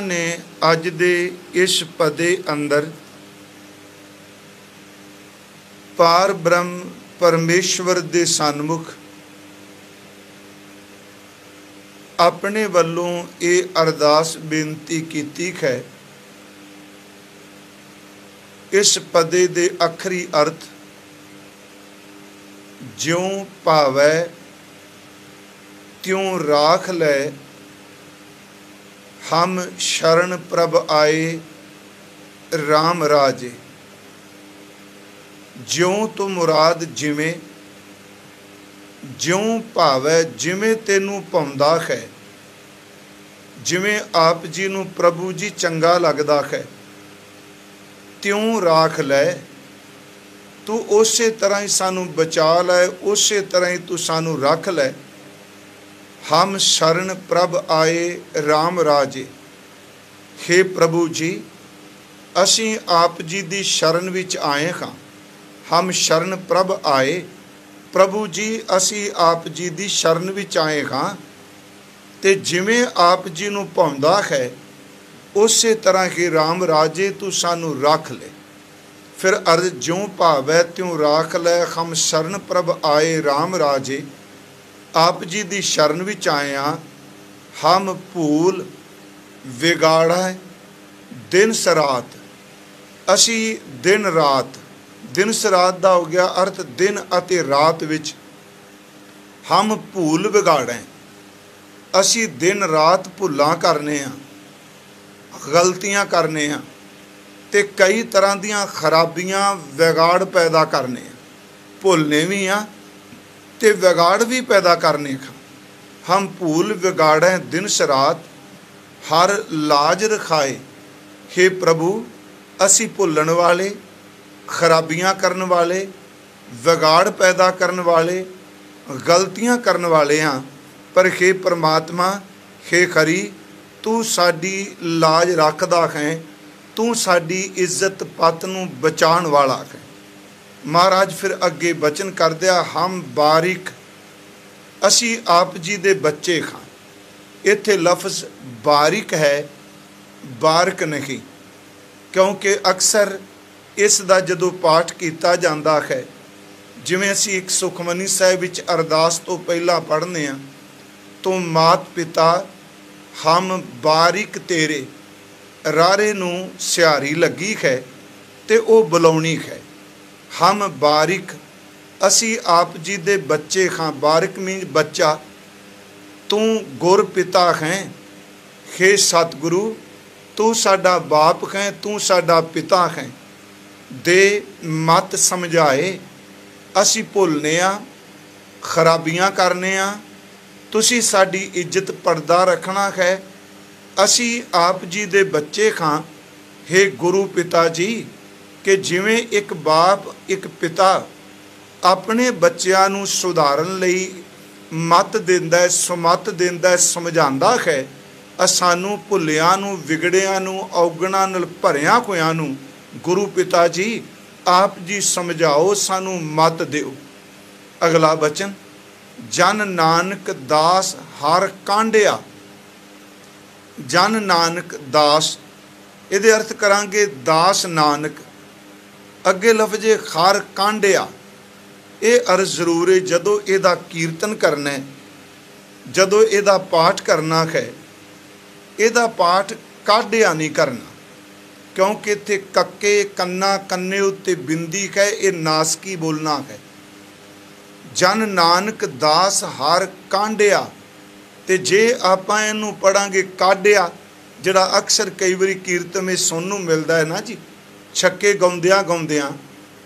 ने अज दे इस पदे अंदर पार ब्रह्म परमेश्वर दे सन्मुख अपने वल्लों ये अरदास बेनती कीती है। इस पदे दे अखरी अर्थ ज्यों भावै त्यों राख लै, हम शरण प्रभ आए राम राजे। ज्यों तो मुराद जिमें, ज्यों भावै जिमें तेनू भाउंदा है, जिमें आप जी नू प्रभु जी चंगा लगदा है, त्यों राख लै। तू उस तरह ही सानू बचा लै, उस तरह ही तू सानू रख लै। हम शरण प्रभ आए राम राजे। हे प्रभु जी, असी आप जी दी शरण विच आए हाँ। हम शरण प्रभ आए, प्रभु जी असी आप जी दी शरण विच आए हाँ। ते जिमें आप जी नू भाउंदा है उस तरह ही राम राजे तू सानू रख ले। फिर अर्ज ज्यों भावै त्यों राख लै, हम शरण प्रभ आए राम राजे। आप जी दी शरण विच आए हाँ। हम भूल विगाड़ा दिन सरात, असी दिन रात, दिन सरात दा हो गया अर्थ दिन अते रात विच। हम भूल विगाड़े, असी दिन रात भुलां करने हाँ, गलतियां करने हाँ, ते कई तरह दियां खराबियां विगाड़ पैदा करने हाँ। भुलने भी हाँ ते विगाड़ भी पैदा करने हाँ। हम भूल विगाड़े दिन सरात, हर लाज रखाए। हे प्रभु, असी भुलन वाले, खराबियां करने वाले, विगाड़ पैदा करने वाले, गलतियां करने वाले हाँ। पर हे परमात्मा, हे खरी, तू साडी लाज रखदा है, तू साडी इज्जत पत नूं बचाण वाला है। महाराज फिर अगे बचन कर दिया, हम बारिक, असी आप जी दे बच्चे हाँ। इत्थे लफ्ज़ बारिक है, बारक नहीं, क्योंकि अक्सर इस दा जदों पाठ किया जाता है, जिवें असी एक सुखमनी साहिब विच अरदास तो पहला पढ़ने हैं, तो मात पिता हम बारिक तेरे, रारे नूं सिहारी लगी है ते ओ बुलाउणी है। हम बारिक, असी आप जी दे बच्चे हाँ। बारिक मीन बच्चा। तू गुर पिता है, हे सतगुरु, तू साडा बाप है, तू साडा पिता है। दे मत समझाए, असी भुलने आ, खराबियां करने आ, तुसी साडी इज्जत पर्दा रखना है। असी आप जी दे बच्चे हाँ। हे गुरु पिता जी, कि जिवें एक बाप एक पिता अपने बच्चों नूं सुधारन लई मत दिंदा है, सुमत दिंदा है, समझांदा है, सानू भुलियां नूं, विगड़ियां नूं, औगणां नाल भरियां होइयां नूं गुरु पिता जी आप जी समझाओ, सानू मत दिओ। अगला वचन, जन नानक दास हर कांडिया। जन नानक दास, इहदे अर्थ करांगे दास नानक। अगे लफ्ज़ हर कांडिया, ये अर्थ जरूर है जदों इहदा कीर्तन करना है, जदों इहदा पाठ करना है। इहदा पाठ काढ़िया नहीं करना, क्योंकि इत्थे कक्के कन्ना कन्ने उत्ते बिंदी है, ये नासकी बोलना है। जन नानक दास हर कांडिया, ते जे आपां इहनूं पढ़ांगे काढ़िया, जिहड़ा अक्सर कई बारी कीर्तन में सुनन नूं मिलदा है ना जी, छक्के गाउंदियां गाउंदियां,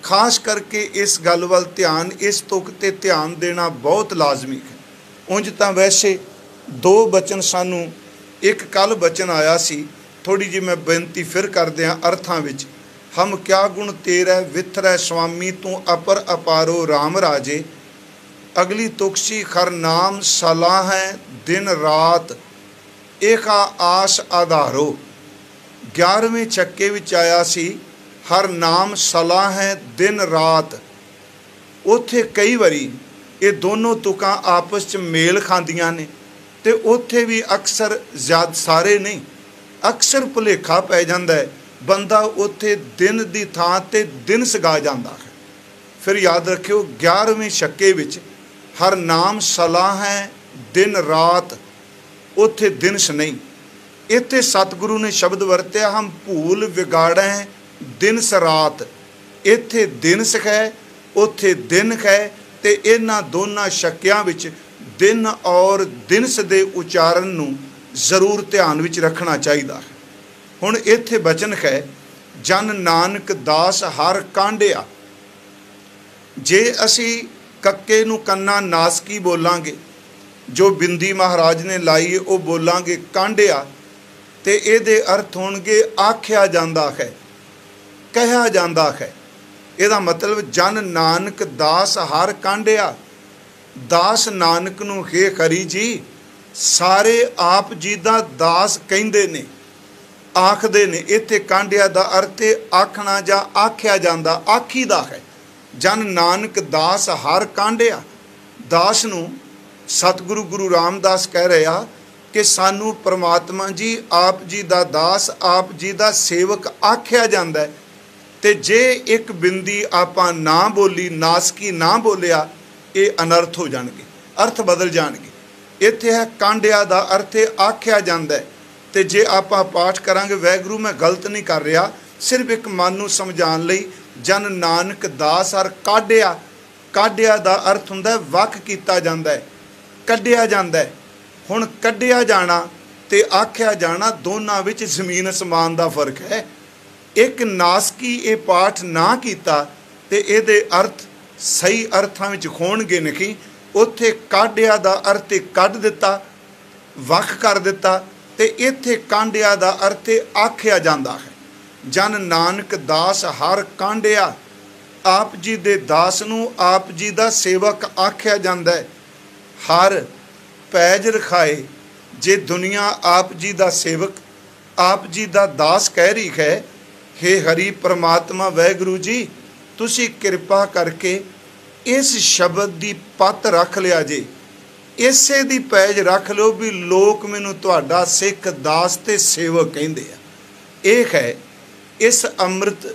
खास करके इस गल वल ध्यान, इस तुक ते ध्यान देना बहुत लाजमी है। उंज तां वैसे दो बचन सानू, एक कल बचन आया सी, थोड़ी जी मैं बेनती फिर कर दियां अर्थां विच। हम क्या गुण तेरा विथरै स्वामी, तू अपर अपारो राम राजे। अगली तुकसी खर नाम सलाह है दिन रात, एका आस आधारो। 11वें छक्के विच आया सी, हर नाम सलाह है दिन रात। उत्थे कई बारी ये दोनों तुकां आपस च मेल खांदियां ने, ते उत्थे भी अक्सर ज़्यादा सारे नहीं, अक्सर भुलेखा पै जाता है, बंदा उत्थे दिन की थां ते दिन सगा जाता है। फिर याद रखियो 11वें छक्के विच हर नाम सलाह है दिन रात, उत्थे दिनस नहीं। इत्थे सतगुरु ने शब्द वरत्या हम भूल विगाड़ें दिनस रात, इत्थे दिनस है उत्थे दिन है, ते इन्हां दोनां छक्कियां विच दिन और दिनस दे उचारण नूं जरूर ध्यान विच रखना चाहिए है। हुण इत्थे बचन है जन नानक दास हर कांढिया। जे असी कक्के नूं कन्ना नासकी बोलांगे, जो बिंदी महाराज ने लाई वो बोलांगे कांढिया, ते इहदे अर्थ होणगे आख्या जांदा है, कहा जांदा है। इहदा मतलब जन नानक दास हर कांढिया, दास नानक नूं हे हरि जी सारे आप जी दा दास कहिंदे ने, आखदे ने। इत्थे कांढिया दा अर्थ आखना जां आख्या जांदा, आखीदा है। जन नानक दास हर कांढिया, दास नूं सतगुरु गुरु रामदास कह रहा कि सानू परमात्मा जी आप जी दा दास, आप जी दा सेवक आख्या जांदा है। ते जे एक बिंदी आपां ना बोली, नासकी ना बोलिया, ये अनर्थ हो जाणगे, अर्थ बदल जाणगे। इत्थे है कांढिया दा अर्थ आख्या जांदा है। ते जे आपां पाठ करांगे वैगुरू मैं गलत नहीं कर रहा, सिर्फ एक मन नूं समझाउण लई जन नानक दास हर काढिया, काढिया दा अर्थ हुंदा है वख कीता जांदा है, कढिया जांदा है। हुण कढिया जाना ते आख्या जाना दोनां विच जमीन असमान दा फर्क है। एक नासकी ये पाठ ना कीता ते इहदे अर्थ सही अर्थां विच होणगे नहीं। उत्थे काढिया दा अर्थ कढ दिता, वख कर दिता, ते इत्थे कांढिया दा अर्थ आख्या जांदा है। जन नानक दास हर कांढिया, आप जी दे दास नूं आप जी दा सेवक आख्या जांदा है। हर पैज रखाए, जे दुनिया आप जी दा सेवक, आप जी दा दास कह रही है, हे हरि परमात्मा वैगुरु जी तुसी किरपा करके इस शब्द दी पत रख लिया जे, इसे दी पैज रख लो भी लोक मैनू तुहाडा सिख दास ते सेवक कहिंदे आ। यह है इस अमृत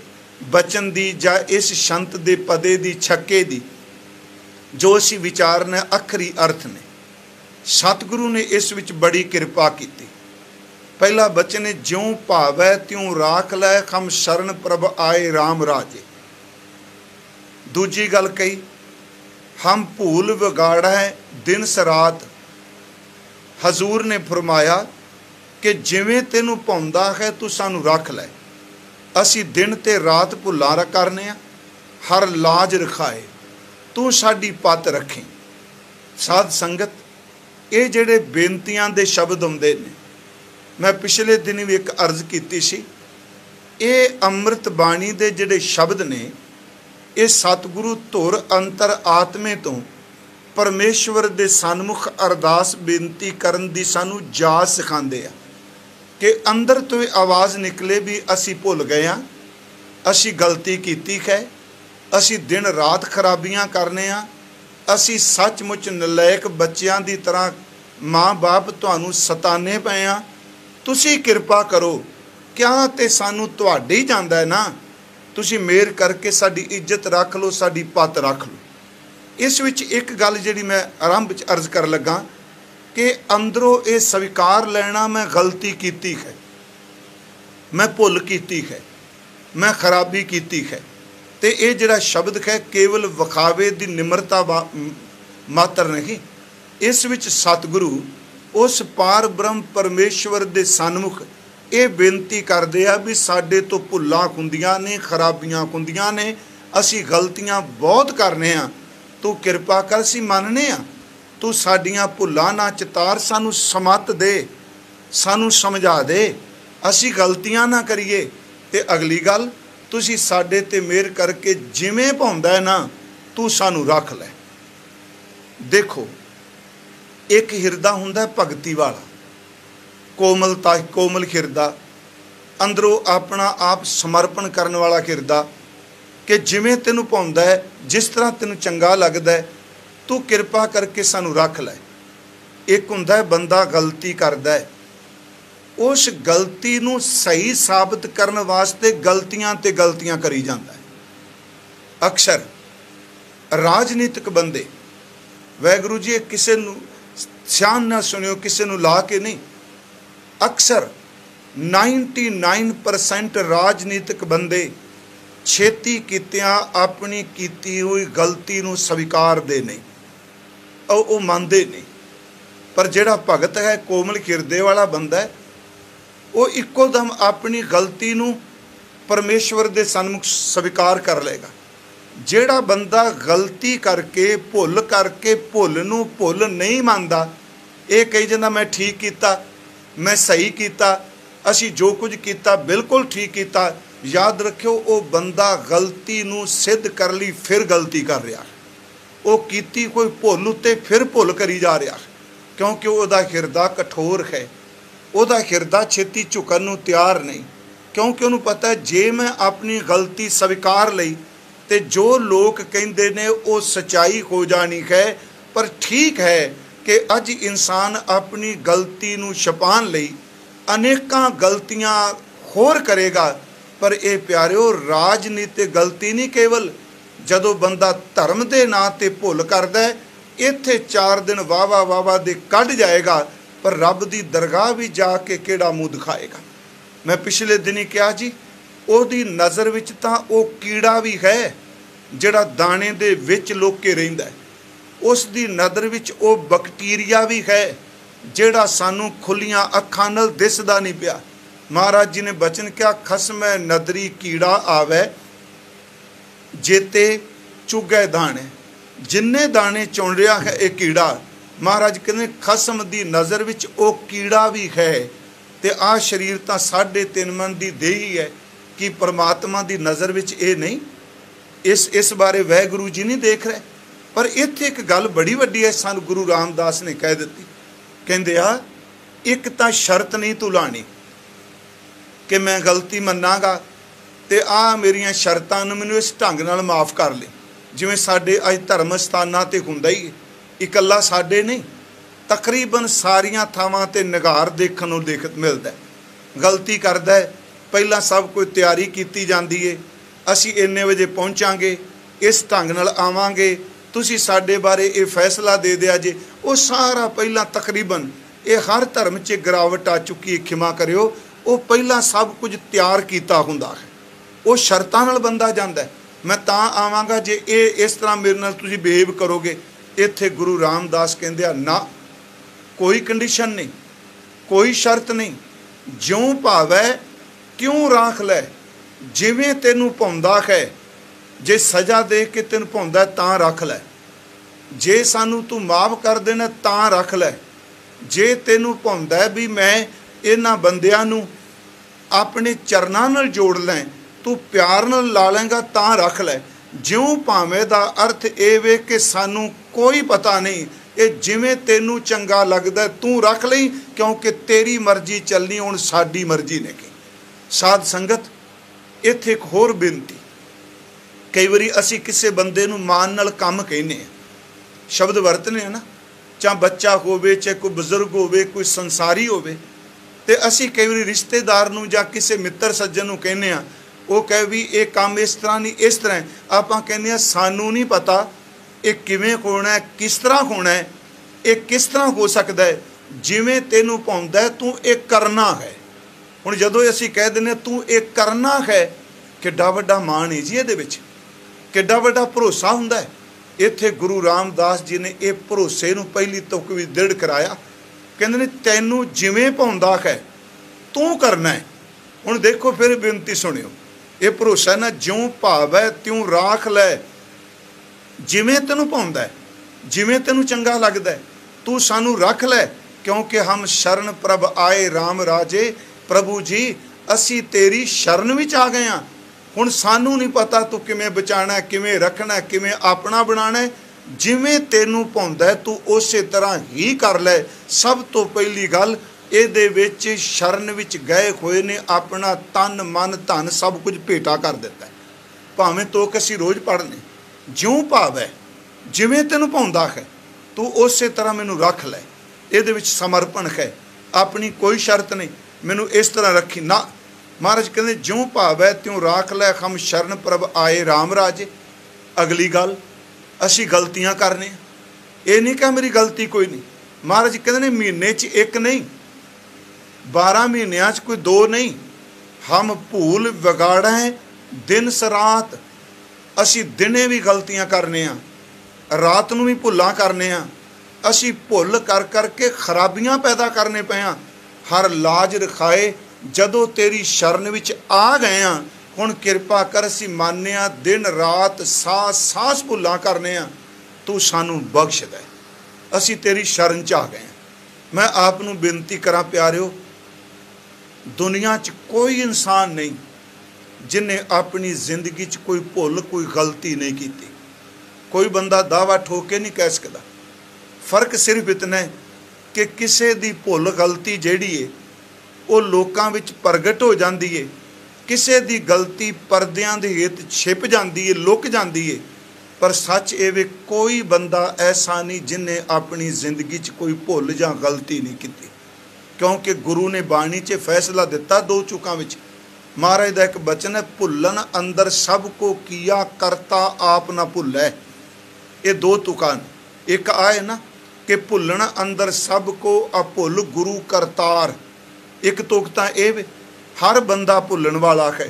बचन दी जा इस शंत दे पदे दी छक्के दी जो असी विचारने अखरी अर्थ ने। सतगुरु ने इस विच बड़ी किरपा की। पहला बचन है ज्यों भावै त्यों राख लै, हम शरण प्रभ आए राम राजे। दूजी गल कही हम भूल विगाड़ा है दिन सरात। हजूर ने फरमाया कि जिवें तेनू पाउंदा है तू सानू रख लै। असी दिन ते रात भुलां करने आ, हर लाज रखाए तू साडी पत रखें। साध संगत ये जिहड़े बेनतियां दे शब्द आउंदे ने, मैं पिछले दिन भी एक अर्ज की सी, ये अमृत बाणी दे जिहड़े शब्द ने ये सतगुरु धुर अंतर आत्मे तो परमेश्वर दे सन्मुख अरदास बेनती करन दी सानू जाच सिखांदे आ कि अंदर तो ये आवाज़ निकले भी असी भुल गए हाँ, असी गलती कीती है, असी दिन रात खराबियां करने आ, असी सचमुच नलायक बच्चों की तरह माँ बाप तुहानू सताने पे आ, तुसी किरपा करो। क्या ते सानू तुहाडे ही जांदा है ना, तुसी मेहर करके साडी इज्जत रख लो, साडी पत रख लो। इस विच एक गल जिहड़ी मैं आरंभ च अर्ज कर लगा कि अंदरों ये स्वीकार लेना मैं गलती कीती है, मैं भुल कीती है, मैं खराबी कीती है। ते ये जिहड़ा शब्द है केवल विखावे दी निमरता मात्र नहीं, इस विच सतगुरु उस पार ब्रह्म परमेश्वर दे सन्मुख ये बेनती करदे आ भी साडे तो भुल्लां हुंदियां ने, खराबियां हुंदियां ने, असी गलतियां बहुत करने आ, तू किरपा कर असी मनने आ, तू साडियां भुल्लां ना चितार, सानू समत दे, सानू समझा दे, असी गलतियां ना करिए। ते अगली गल तुसी साडे ते मेहर करके जिवें भाउंदा है ना तू सानू रख लै। देखो एक हिरदा हुंदा भगती वाला, कोमलता कोमल हिरदा, अंदरों अपना आप समर्पण करने वाला हिरदा कि जिवें तेनू भाउंदा है, जिस तरह तेनू चंगा लगदा है, तू किरपा करके सानू रख लै। एक हुंदा है बंदा गलती करदा है, उस गलती नूं सही साबित करन वास्ते गलतियां ते गलतियां करी जांदा है। अक्सर राजनीतिक बंदे, वाहिगुरू जी किसी नूं सियाण ना सुनियो, किसी नूं ला के नहीं, अक्सर 99% राजनीतिक बंदे छेती कीतियां अपनी कीती हुई गलती नूं स्वीकारदे नहीं, ਉਹ ਮੰਨਦੇ नहीं। पर ਜਿਹੜਾ भगत है, कोमल हिरदे वाला बंदा है, वो इक्को दम अपनी गलती नूं परमेश्वर दे सन्मुख स्वीकार कर लेगा। ਜਿਹੜਾ बंदा गलती करके भुल नूं भुल नहीं मानदा, ये कही जांदा मैं ठीक कीता, मैं सही कीता, असी जो कुछ कीता बिल्कुल ठीक कीता। याद रखियो, वो बंदा गलती नूं सिद्ध कर ली फिर गलती कर रहा, वो कीती कोई भुल उत्ते फिर भुल करी जा रहा, क्योंकि वह हिरदा कठोर है, वह हिरदा छेती झुकन नूं तैयार नहीं, क्योंकि उन्होंने पता है जे मैं अपनी गलती स्वीकार लई ते जो लोग कहते ने वो सच्चाई हो जानी है। पर ठीक है कि अज इंसान अपनी गलती नूं छुपाण लई अनेकां गलतियां होर करेगा। पर यह प्यारिओ, राजनीतिक गलती नहीं केवल जदों बंदा धर्म के नां ते भुल करदा है, इत्थे 4 दिन वाह दे कढ़ जाएगा, पर रब दी दरगाह भी जाके किहड़ा मूँह दिखाएगा। मैं पिछले दिनी कहा जी, ओदी नज़र विच तां ओ कीड़ा भी है जिहड़ा दाणे दे विच लुक के रहिंदा है, उस दी नज़र विच ओ बैक्टीरिया भी है जिहड़ा सानू खुलियां अखां नाल दिसदा नहीं पिया। महाराज जी ने बचन क्या, खसमै नदरी कीड़ा आवे जेते चुगे दाणे, जिन्ने दाणे चुन रहा है ये कीड़ा। महाराज कहते खसम दी नज़र विच ओ कीड़ा भी है। ते आ शरीर तां 3.5 मन दी देही है कि परमात्मा दी नज़र विच ये नहीं। इस बारे वाहिगुरू जी नहीं देख रहे। पर इत्थे एक गल बड़ी वड्डी है, सानू गुरु रामदास ने कह दी, कहंदे आ एक तां शर्त नहीं तू लानी कि मैं गलती मन्नागा ते आ मेरियां शर्तां नूं मैनूं इस ढंग नाल माफ़ कर ले। जिवें साडे अज धर्म स्थानां ते हुंदा ही, इकल्ला साडे नहीं, तकरीबन सारियां थावां ते निगार देखण नूं मिलदा है। गलती करदा है, पहलां सब कोई तैयारी कीती जांदी है, असी इन्ने वजे पहुँचांगे, इस ढंग नाल आवांगे, तुसी साडे बारे ये फैसला दे दिया जे। वो सारा पहलां तकरीबन ये हर धर्म च गिरावट आ चुकी है, क्षमा करियो, वो पहलां सब कुछ तैयार कीता हुंदा है। वो शर्तां नाल बंदा जांदा है, मैं तां आवांगा जे ये इस तरह मेरे नाल तुसी बिहेव करोगे। इत्थे गुरु रामदास कहंदे आ ना, कोई कंडीशन नहीं, कोई शर्त नहीं, ज्यों भावै क्यों राख लै, जिवें तैनूं भाउंदा है। जे सज़ा दे के तैनूं भाउंदा तां रख लै, जे सानू तू माफ़ कर देना तां रख लै, जे तैनूं भाउंदा भी मैं इन्हां बंदियां नूं अपने चरनां नाल जोड़ लैं, तू प्यार नाल ला लेंगा तां रख लै। ज्यों भावें दा अर्थ ये वे कि सानू कोई पता नहीं, ये जिवें तैनूं चंगा लगदा तू रख लई, क्योंकि तेरी मर्जी चलनी, हुण साडी मर्जी नहीं की। साध संगत, इत्थे एक होर बेनती, कई बारी असी किसी बंदे नूं मान नाल कम कहने, शब्द वरतने हैं ना, चाहे बच्चा होवे, चाहे कोई बजुर्ग होवे, कोई संसारी होवे, ते असी कई बारी रिश्तेदार नूं जां किसी मित्र सज्जन नूं कहने आ, वो कहे भी ये काम इस तरह नहीं, इस तरह है। आपां कहने आ सानू नहीं पता ये किवें होना है, किस तरह होना है, ये किस तरह हो सकता है, जिवें तैनूं भाउंदा है तू ये करना है। हुण जदों असीं कह दिंदे तू ये करना है, किड्डा वड्डा मान है जी इहदे विच, किड्डा वड्डा भरोसा हुंदा है। इत्थे गुरु रामदास जी ने ये भरोसे नूं पहली तुक भी दृढ़ कराया, कहंदे ने तैनूं जिवें भाउंदा है तू करना है। हुण देखो फिर बेनती सुनियो, ये भरोसा ना, ज्यों भावै त्यों राख लै, जिवें तैनूं भाउंदा है, जिवें तैनूं चंगा लगदा है, तू सानू रख लै, क्योंकि हम शरण प्रभ आए राम राजे। प्रभु जी असी तेरी शरण विच आ गए हाँ, हुण सानू नहीं पता तू किवें बचाना, किवें रखना, किवें अपना बनाना है, जिवें तैनूं भाउंदा है तू उस तरह ही कर लै। सब तो पहली गल इहदे विच शरण विच गए होए ने अपना तन मन धन सब कुछ भेटा कर दिता है। भावें तो असीं रोज़ पढ़ने, ज्यों भावै जिवें तैनूं भाउंदा है तू उस तरह मैनूं रख लै। इहदे विच समर्पण है, अपनी कोई शर्त नहीं। मैनू इस तरह रखी ना। महाराज कहते ज्यों भाव है त्यों राख लै हम शरण प्रभ आए राम राजे। अगली गल असी गलतियां करने, ये नहीं कहा मेरी गलती कोई नहीं। महाराज कहते ने महीने च एक नहीं, 12 महीनों च कोई 2 नहीं। हम भूल विगाड़ें दिन सरात। असी दिने भी गलतियां करने, रात नूं भी भुल्लां करने। असी भुल कर करके खराबियां पैदा करने पे। हर लाज रखाए जदों तेरी शरण विच आ गए हाँ, हुण किरपा कर असी माने दिन रात सास भुल्लां करने। तू सानू बख्श दे, असी तेरी शरण च आ गए। मैं आप नूं बेनती करा प्यारिओ, दुनिया च कोई इंसान नहीं जिन्हें अपनी जिंदगी च कोई भुल कोई गलती नहीं की। कोई बंदा दावा ठोक के नहीं कह सकता। फर्क सिर्फ इतना है कि किसी दी भुल गलती जिहड़ी है वो लोकां विच प्रगट हो जाती है, किसी दी गलती परदियां दे हेठ छिप जाती है, लुक जाती है। पर सच ये वे कोई बंदा ऐसा नहीं जिन्हें अपनी जिंदगी च कोई भुल जां गलती नहीं की, क्योंकि गुरु ने बाणी च फैसला दिता 2 चुकां विच। महाराज का एक बचन है, भुल्लन अंदर सब को किया करता आप ना भुल्लै। ये 2 तुकां। एक आए ना कि भुल्लन अंदर सब को अभुल गुरु करतार। एक तुक तां ये हर बंदा भुल्लन वाला है,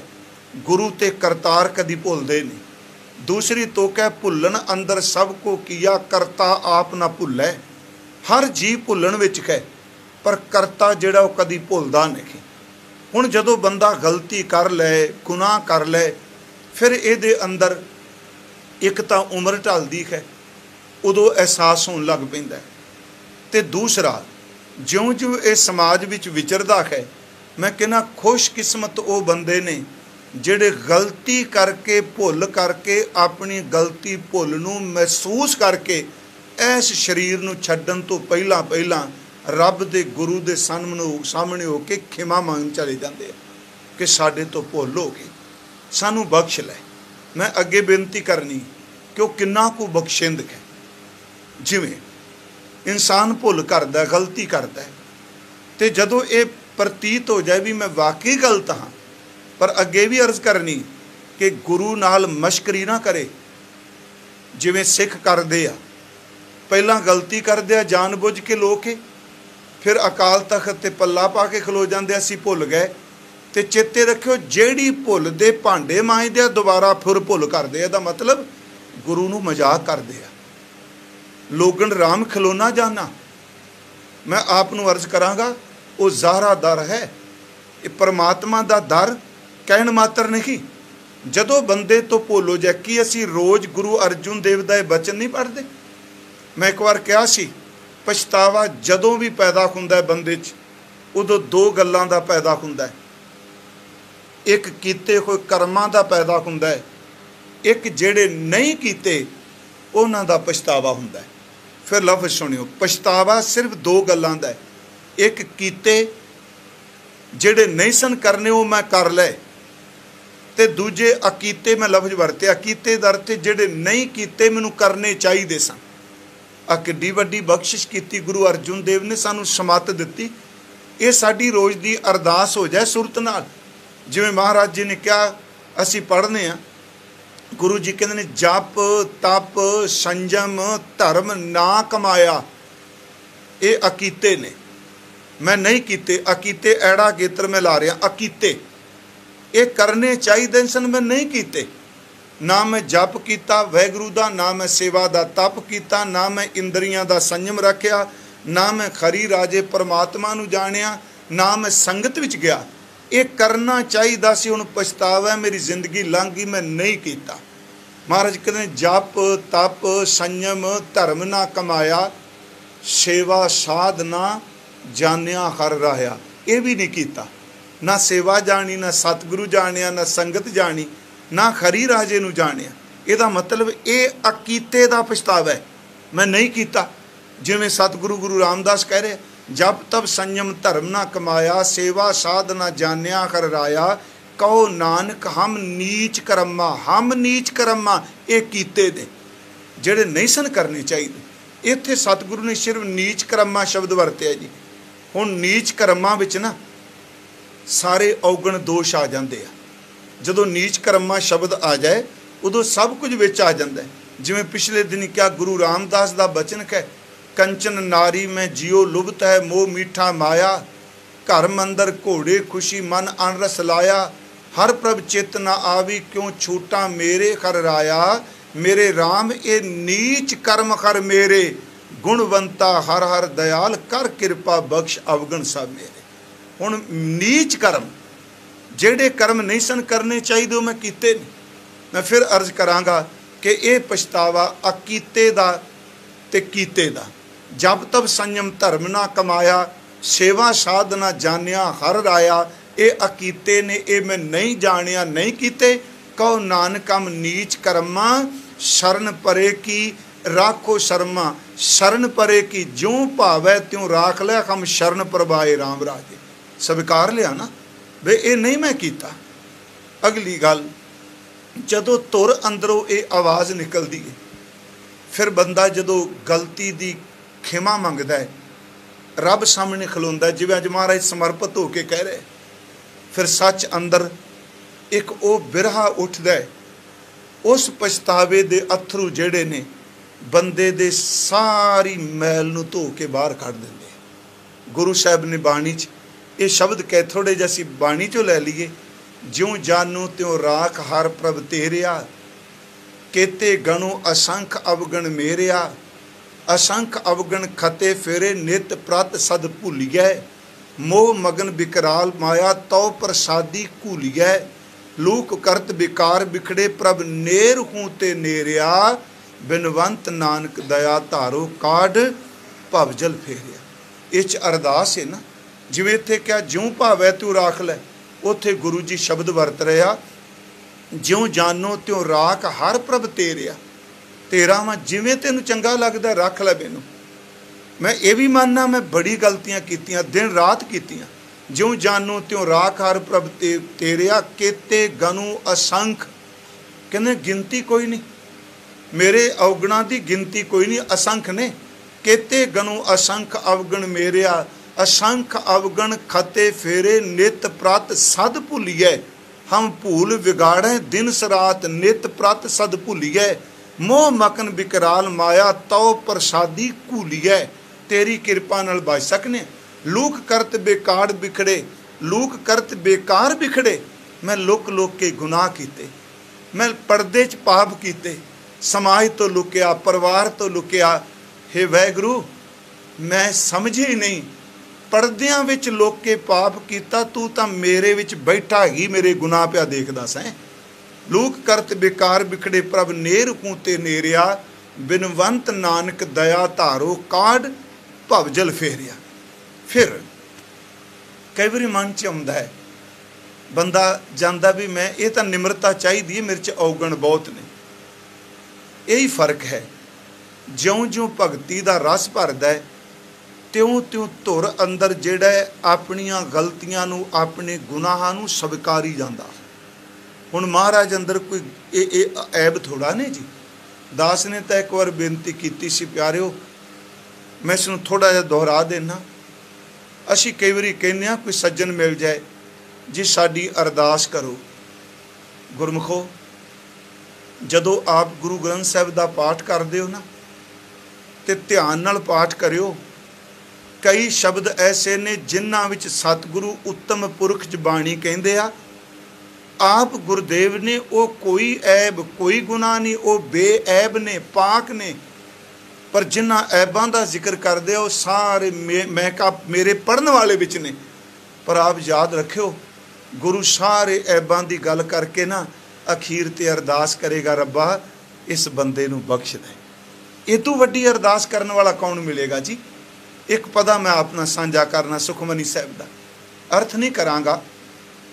गुरु ते करतार कदी भुलदे नहीं। दूसरी तुक है भुल्लन अंदर सब को किया करता आप ना भुल्लै। हर जी भुल्लन विच है पर करता जिहड़ा वो कदी भुलदा नहीं। हुण जदों बंदा गलती कर लै, गुनाह कर लै, फिर ये अंदर एक तो उम्र ढलदी है, उदों एहसास होण लग पैंदा है। ते दूसरा ज्यों ज्यों ये समाज विच विचरदा है, मैं कहना खुशकिस्मत वो बंदे ने जिहड़े गलती करके भुल करके अपनी गलती भुल नूं महसूस करके इस शरीर नूं छड्डण तो पहला रब दे गुरु दे सामने हो के खिमा मंग चले जाते हैं कि साडे तो भुल हो गई, सानू बख्श लै। मैं अगे बेनती करनी कि वो किन्ना को बख्शिंद है। जिवें इंसान भुल करदा, गलती करदा है, तो जदों ये प्रतीत हो जाए भी मैं वाकई गलत हाँ, पर अगे भी अर्ज करनी कि गुरु नाल मशकरी ना करे। जिवें सिख करदे आ, पहला गलती करदे आ जान बुझ के लोग के, फिर अकाल तख्त ते पल्ला पा के खलो जाते असी भुल गए। तो चेते रखियो जेड़ी भुल दे भांडे मांजदे दोबारा फिर भुल करदे, इहदा मतलब गुरु नूं मजाक करदे आ। लोगन राम खलोना जाना। मैं आप नूं अर्ज करांगा वो ज़ाहरा दर है, ये परमात्मा दा दर कहण मात्र नहीं। जदों बंदे तो भुल हो जाए, कि असी रोज़ गुरु अर्जुन देव दा ये बचन नहीं पढ़ते। मैं एक बार कहा सी, पछतावा जदों भी पैदा हुंदा है बंदे च, उदों 2 गल्लां दा पैदा हुंदा है। एक कीते होए कर्मां दा पैदा हुंदा है, एक जेड़े नहीं कीते उन्हां दा पछतावा हुंदा है। फिर लफ्ज़ सुनियो, पछतावा सिर्फ 2 गल्लां दा है। एक कीते जेड़े नहीं सन करने वो मैं कर लै, ते दूजे अकीते मैं लफ्ज़ वरते, अकीते दर ते जेड़े नहीं कीते मैनूं करने चाहिए सन। आ किड्डी वड्डी बख्शिश की गुरु अर्जुन देव ने सानू समत दिती। ये साडी रोज़ की अरदास हो जाए सुरत नाल। जिवें महाराज जी ने कहा असी पढ़ने आ, गुरु जी कहते ने जप तप संजम धर्म ना कमाया, ये अकीते ने। मैं नहीं कीते, अकीते ऐड़ा गेत्र में ला रहा, अकीते ये करने चाहिए सन, मैं नहीं कीते। ना मैं जप किया वाहिगुरू दा, ना मैं सेवा दा तप किया, ना मैं इंद्रियां दा संयम रखिया, ना मैं खरी राजे परमात्मा नूं जानिया, ना मैं संगत विच गया। ये करना चाहिए सी, हुण पछतावा है मेरी जिंदगी लंघ गई, मैं नहीं किया। महाराज कहते जप तप संयम धर्म ना कमाया, सेवा साध ना जानिया हर राया। ये भी नहीं किया, ना सेवा जानी, ना सतगुरु जानिया, ना संगत जानी, ना खरी राजे नूं जानिया। इहदा मतलब ये अकीते दा पछतावा है, मैं नहीं किया। जिवें सतगुरु गुरु रामदास कह रहे, जब तब संयम धर्म ना कमाया, सेवा साध ना जानिया हर राया, कहो नानक हम नीच करम्मा। हम नीच करम्मा ये कीते ने जेड़े नहीं सन करने चाहिए। इत्थे सतगुरु ने सिर्फ नीच करम्मा शब्द वरतिया जी। हुण नीच करम्मा विच ना सारे औगण दोष आ जाते हैं। जदों नीच कर्मा शब्द आ जाए उदों सब कुछ विच आ जाता है। जिवें पिछले दिन क्या गुरु रामदास का बचन है, कंचन नारी में जियो लुभत है, मोह मीठा माया, घर मंदर घोड़े खुशी मन अनरस लाया, हर प्रभ चित न आवी क्यों छूटा मेरे कर राया, मेरे राम ये नीच कर्म कर मेरे, गुणवंता हर हर दयाल कर कृपा बख्श अवगण सब मेरे। हुण नीच कर्म जेड़े कर्म नहीं सन करने चाहिए मैं कीते नहीं। मैं फिर अर्ज करांगा कि ये पछतावा अकीते दा ते कीते दा। जब तब संयम धर्म ना कमाया, सेवा साधना जानिया हर राया, ये अकीते ने ये मैं नहीं जानिया नहीं कीते, कहो नानक हम नीच कर्मा, शरण परे की राखो शर्मा, शरण परे की ज्यों भावै त्यों राख लिया, हम शरण प्रभाए राम राजे। स्वीकार लिया ना वे ये नहीं मैं कीता। अगली गल, जदों तुर अंदरों ये आवाज़ निकलती है, फिर बंदा जदों गलती की खिमा मंगता है, रब सामने खलोंदा है, जिवें अज महाराज समर्पित होके कह रहे, फिर सच अंदर एक वो बिरहा उठदा है। उस पछतावे दे अथरू जेड़े ने बंदे दे सारी मैल नूं धो के बाहर कढ दिंदे। गुरु साहब ने बाणी च ये शब्द कह, थोड़े जिहे असीं बाणी चों लै लईए, ज्यों जानू त्यों राख हर प्रभ तेरिया, केते गणु असंख अवगण मेरिया, असंख अवगण खते फेरे नित प्रत सद भूलिया, मोह मगन बिकराल माया तौ प्रसादी घूलिया, लूक करत बिकार बिखड़े प्रभ नेर हूँ ते नेरिया, बिनवंत नानक दया धारो काढ़ भवजल फेरिया। इस अरदास है ना, जिवें इत्थे क्या ज्यों भावै त्यों राख लै, उत्थे गुरु जी शब्द वरत रहा, ज्यों जानो त्यों राख हर प्रभ तेरिया, तेरा मैं जिवें तेनू चंगा लगदा रख लै मैनू। मैं ये भी मानना मैं बड़ी गलतियां कीतियां, दिन रात कीतियां। ज्यों जानो त्यों राख हर प्रभ तेरिया, केते गनु असंख, कहने गिनती कोई नहीं, मेरे अवगणा की गिनती कोई नहीं, असंख ने। केते गनु असंख अवगण मेरिया, असंख अवगण खते फेरे नित प्रत सद भूलिए, हम भूल बिगाड़े दिन सरात नित प्रत सद भूलिए, मोह मकन बिकराल माया तौ प्रसादी घूलिए, तेरी कृपा नाल बच सकने। लूक करत बेकार बिखड़े, लूक करत बेकार बिखड़े, मैं लुक लुक के गुनाह कीते, मैं पर्दे च पाप कीते, समाज तो लुकिया, परिवार तो लुकिया। हे वैगुरु मैं समझे ही नहीं, पर्दियां विच लुक के पाप कीता, तू तां मेरे विच बैठा ही मेरे गुनाह पिया देखदा सैं। लूक करत बेकार बिखड़े प्रभ नेर कूते नेरिया, बिनवंत नानक दया धारो काढ़ भवजल फेरिया। फिर कई बार मन च आउंदा है, बंदा जांदा भी मैं ये तां निमरता चाहिदी है, मेरे च औगण बहुत ने। यही फर्क है, ज्यों ज्यों भगती का रस भरदा है त्यों त्यों धुर अंदर जिहड़ा अपनियां गलतियां नूं अपने गुनाहां नूं स्वीकारी जांदा। हुण महाराज अंदर कोई ऐब थोड़ा नहीं जी। दास ने तो एक बार बेनती की सी, प्यारिओ मैं इसनूं थोड़ा जिहा दोहरा देना। असीं कई वारी कहने आ, कोई सज्जन मिल जाए जी साडी अरदास करो। गुरमुखो जदों आप गुरु ग्रंथ साहिब का पाठ करते हो ना, तो ध्यान नाल पाठ करियो। कई शब्द ऐसे ने जिन्हां विच सतगुरु उत्तम पुरख च बाणी कहंदे आ, आप गुरुदेव ने वो कोई ऐब कोई गुनाह नहीं, वो बेऐब ने, पाक ने। पर जिन्हां ऐबां दा जिक्र करदे हो सारे मेरे पढ़न वाले विच ने। पर आप याद रखियो, गुरु सारे ऐबां दी गल करके ना अखीर ते अरदास करेगा, रब्बा इस बंदे नूं बख्श दे। ये तो वड्डी अरदास करने वाला कौन मिलेगा जी। एक पदा मैं अपना साझा करना सुखमनी साहिब का अर्थ नहीं करांगा।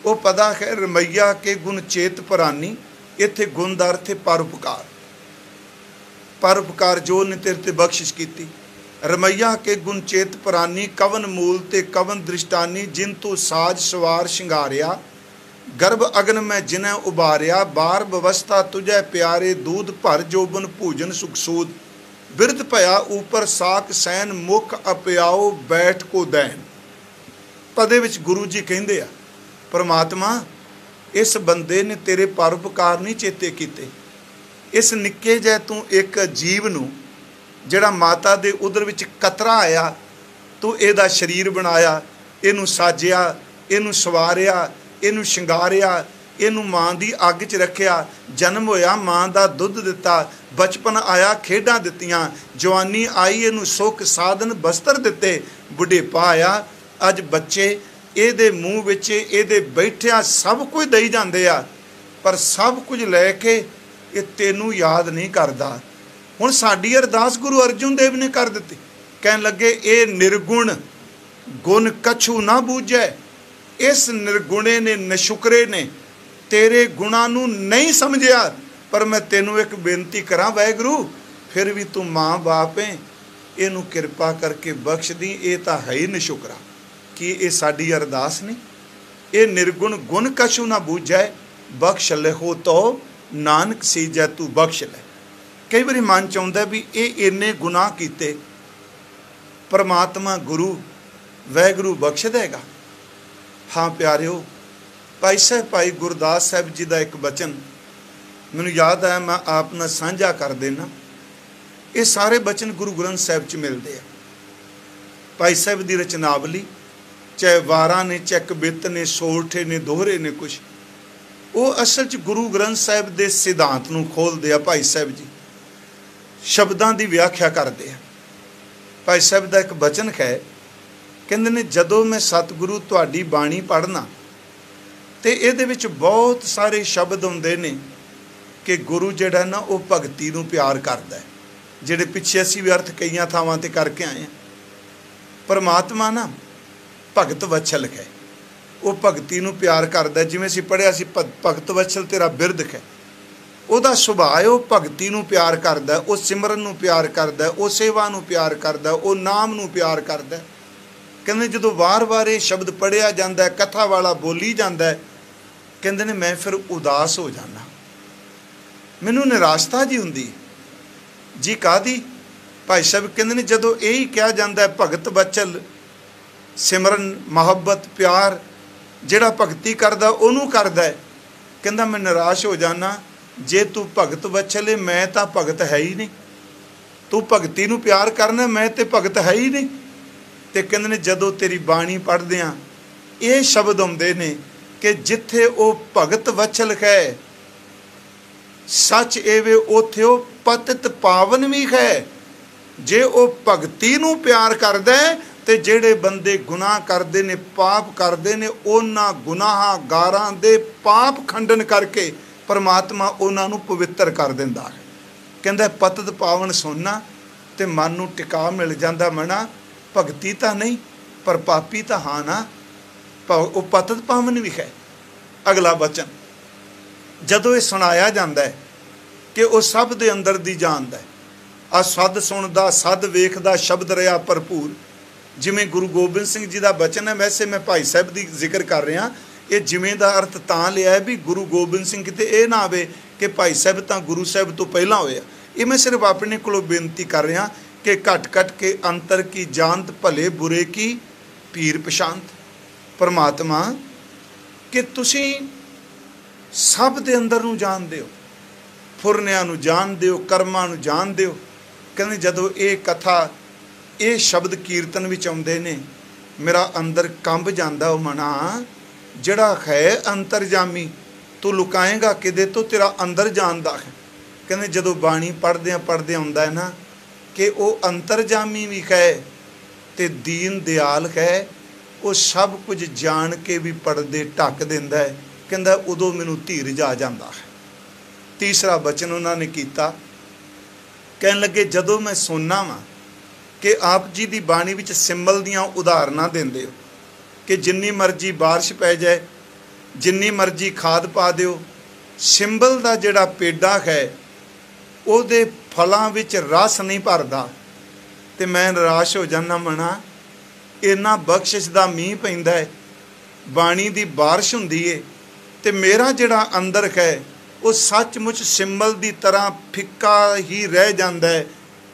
वो पदा है रमैया के गुण चेत परानी, इत्थे गुण दा अर्थ है परोपकार। परोपकार जो ने तेरे ते बख्शिश की। रमैया के गुण चेत परानी, कवन मूल ते कवन दृष्टानी, जिन तू साज सवार शिंगारिया, गर्भ अग्न में जिन्हें उबारिया, बार व्यवस्था तुझे प्यारे, दूध भर जोबन भोजन सुखसूद, बिरध भया ऊपर साक सैन, मुख अपयाओ बैठ को दैन। पदे विच गुरु जी कहंदे आ परमात्मा इस बंदे ने तेरे परोपकार नहीं चेते कीते। इस निक्के जै तू एक जीव नूं जिहड़ा माता दे उदर विच कतरा आया, तू इहदा शरीर बनाया, इहनूं साजिया, इहनूं सवारिया, इहनूं शिंगारिया, इहनूं मां दी अग च रखिया, जन्म होया मां दा दुध दिता, बचपन आया खेडां दित्तियां, जवानी आई इहनूं सुख साधन बस्तर दिते, बुढ़ेपा आया अज बच्चे ਇਹਦੇ ਮੂੰਹ ਵਿੱਚ ਇਹਦੇ ਬੈਠਿਆ ਸਭ ਕੁਝ ਦਈ ਜਾਂਦੇ ਆ, ਪਰ ਸਭ ਕੁਝ ਲੈ ਕੇ ਇਹ ਤੈਨੂੰ ਯਾਦ ਨਹੀਂ ਕਰਦਾ। ਹੁਣ ਸਾਡੀ ਅਰਦਾਸ ਗੁਰੂ ਅਰਜਨ ਦੇਵ ਨੇ ਕਰ ਦਿੱਤੀ, ਕਹਿਣ ਲੱਗੇ ਇਹ ਨਿਰਗੁਣ ਗੁਣ ਕਛੂ ਨਾ ਬੂਝੈ। ਇਸ ਨਿਰਗੁਣੇ ਨੇ ਨਸ਼ੁਕਰੇ ਨੇ ਤੇਰੇ ਗੁਣਾਂ ਨੂੰ ਨਹੀਂ ਸਮਝਿਆ। ਪਰ ਮੈਂ ਤੈਨੂੰ ਇੱਕ ਬੇਨਤੀ ਕਰਾਂ ਵਾਹਿਗੁਰੂ, ਫਿਰ ਵੀ ਤੂੰ ਮਾਂ ਬਾਪ ਹੈ, ਇਹਨੂੰ ਕਿਰਪਾ ਕਰਕੇ ਬਖਸ਼ ਦੀ, ਇਹ ਤਾਂ ਹੈ ਹੀ ਨਸ਼ੁਕਰਾ। कि ये साड़ी अरदास नहीं, ये निर्गुण गुण कछु ना बूझै, बख्श ले हो तो नानक सीजै तू बख्श ले। कई बार मन चाहता भी ये इन्ने गुनाह कीते, परमात्मा गुरु वाहिगुरू बख्श देगा। हाँ प्यारिओ, भाई साहब भाई गुरदास साहब जी का एक बचन मैनूं याद आया, मैं आप नाल साझा कर देना। ये सारे बचन गुरु ग्रंथ साहिब च मिलते हैं। भाई साहब की रचनावली चाहे वारा ने, चाहे कबित ने, सोरठे ने, दोहरे ने, कुछ वो असल च गुरु ग्रंथ साहिब के सिद्धांत नूं खोलते हैं। भाई साहब जी शब्दां की व्याख्या करते हैं। भाई साहब का एक बचन है, कहते ने जदों मैं सतगुरु तुहाडी बाणी पढ़ना तो ये बहुत सारे शब्द आउंदे ने कि गुरु जिहड़ा ना वो भगती नूं प्यार करदा है, जिहड़े पिछे असीं भी अर्थ कई थावां ते करके आए हैं। परमात्मा ना भगत वत्सल है, वो भगती नूं प्यार करदा, जिवें असीं पढ़िया सी भगत वत्सल तेरा बिरद है। ਉਹਦਾ ਸੁਭਾਅ ਹੈ, ਉਹ ਭਗਤੀ ਨੂੰ ਪਿਆਰ ਕਰਦਾ, ਉਹ ਸਿਮਰਨ ਨੂੰ ਪਿਆਰ ਕਰਦਾ, ਉਹ ਸੇਵਾ ਨੂੰ ਪਿਆਰ ਕਰਦਾ, ਉਹ ਨਾਮ ਨੂੰ ਪਿਆਰ ਕਰਦਾ। ਕਹਿੰਦੇ ਜਦੋਂ ਵਾਰ-ਵਾਰ ਇਹ ਸ਼ਬਦ ਪੜ੍ਹਿਆ ਜਾਂਦਾ, ਕਥਾ ਵਾਲਾ ਬੋਲੀ ਜਾਂਦਾ, ਕਹਿੰਦੇ ਨੇ ਮੈਂ ਫਿਰ ਉਦਾਸ ਹੋ ਜਾਂਦਾ, ਮੈਨੂੰ ਨਿਰਾਸ਼ਤਾ ਜੀ ਹੁੰਦੀ ਜੀ। ਕਾਹਦੀ? ਭਾਈ ਸਾਹਿਬ ਕਹਿੰਦੇ ਨੇ ਜਦੋਂ ਇਹ ਹੀ ਕਿਹਾ ਜਾਂਦਾ ਭਗਤ ਵਚਲ सिमरन मुहब्बत प्यार जिहड़ा भगती करदा उहनूं करदा है, कहंदा मैं निराश हो जाना, जे तू भगत वछले मैं तां भगत है ही नहीं, तू भगती नूं प्यार करना, मैं ते भगत है ही नहीं। ते कहंदे ने जदों तेरी बाणी पढ़दे आ ये शब्द आउंदे ने कि जिथे वो भगत वछल है सच एवे उथे वो पतित पावन भी है। जे वो भगती नूं प्यार करदा है ते जेड़े बंदे गुनाह करते ने, पाप करते ने, उन्हां गुनाहगारां दे पाप खंडन करके परमात्मा उन्हां नूं पवित्र कर दिंदा है। कहंदा पतित पावन सुनना ते मन नूं टिका मिल जांदा। मना भगती तां नहीं पर पापी तां हाँ ना, वो पतित पावन भी है। अगला बचन जदों ये सुनाया जाता है कि वो सब दे अंदर दी जानदा है, आ सद सुनदा सद वेखदा शब्द रहा भरपूर। जिमें गुरु गोबिंद सिंह जी का बचन है, वैसे मैं भाई साहब की जिक्र कर रहा, ये जिमें का अर्थ तां लिया है भी गुरु गोबिंद सिंह किते ये ना आवे कि भाई साहब तो गुरु साहब तो पहला होया। ये मैं सिर्फ अपने को बेनती कर रहा कि घट घट के अंतर की जानत भले बुरे की पीर पछानत। परमात्मा कि तुसी सब दे अंदर नूं जानदे हो, फुरनियां नूं जानदे हो, कर्मां नूं जानदे हो। कहंदे जदों ये कथा ये शब्द कीर्तन विच आउंदे ने मेरा अंदर कंब जांदा। वो मना जिहड़ा है अंतरजामी, तू लुकाएगा किदे तो, तेरा अंदर जानदा है। कहंदे जदों बाणी पढ़दे आउंदा है ना कि वो अंतरजामी भी है ते दीन दयाल है, वो सब कुछ जान के भी पर्दे ढक दिंदा है। कहंदा उदों मैनूं धीरज आ जांदा है। तीसरा बचन उन्होंने किया, कहन लगे जदों मैं सुनना वा कि आप जी की बाणी विच सिंबल दियां उदाहरणां दिंदे हो कि जिन्नी मर्जी बारिश पै जाए, जिन्नी मर्जी खाद पा दिओ, सिंबल का जिहड़ा पेड़ा है उहदे फलां विच रस नहीं भरदा ते मैं निराश हो जाना। मना इन्ना बख्शिश दा मींह पैंदा है, बाणी दी बारिश हुंदी है ते मेरा जिहड़ा अंदर है वो सचमुच सिंबल की तरह फिक्का ही रह जाता है,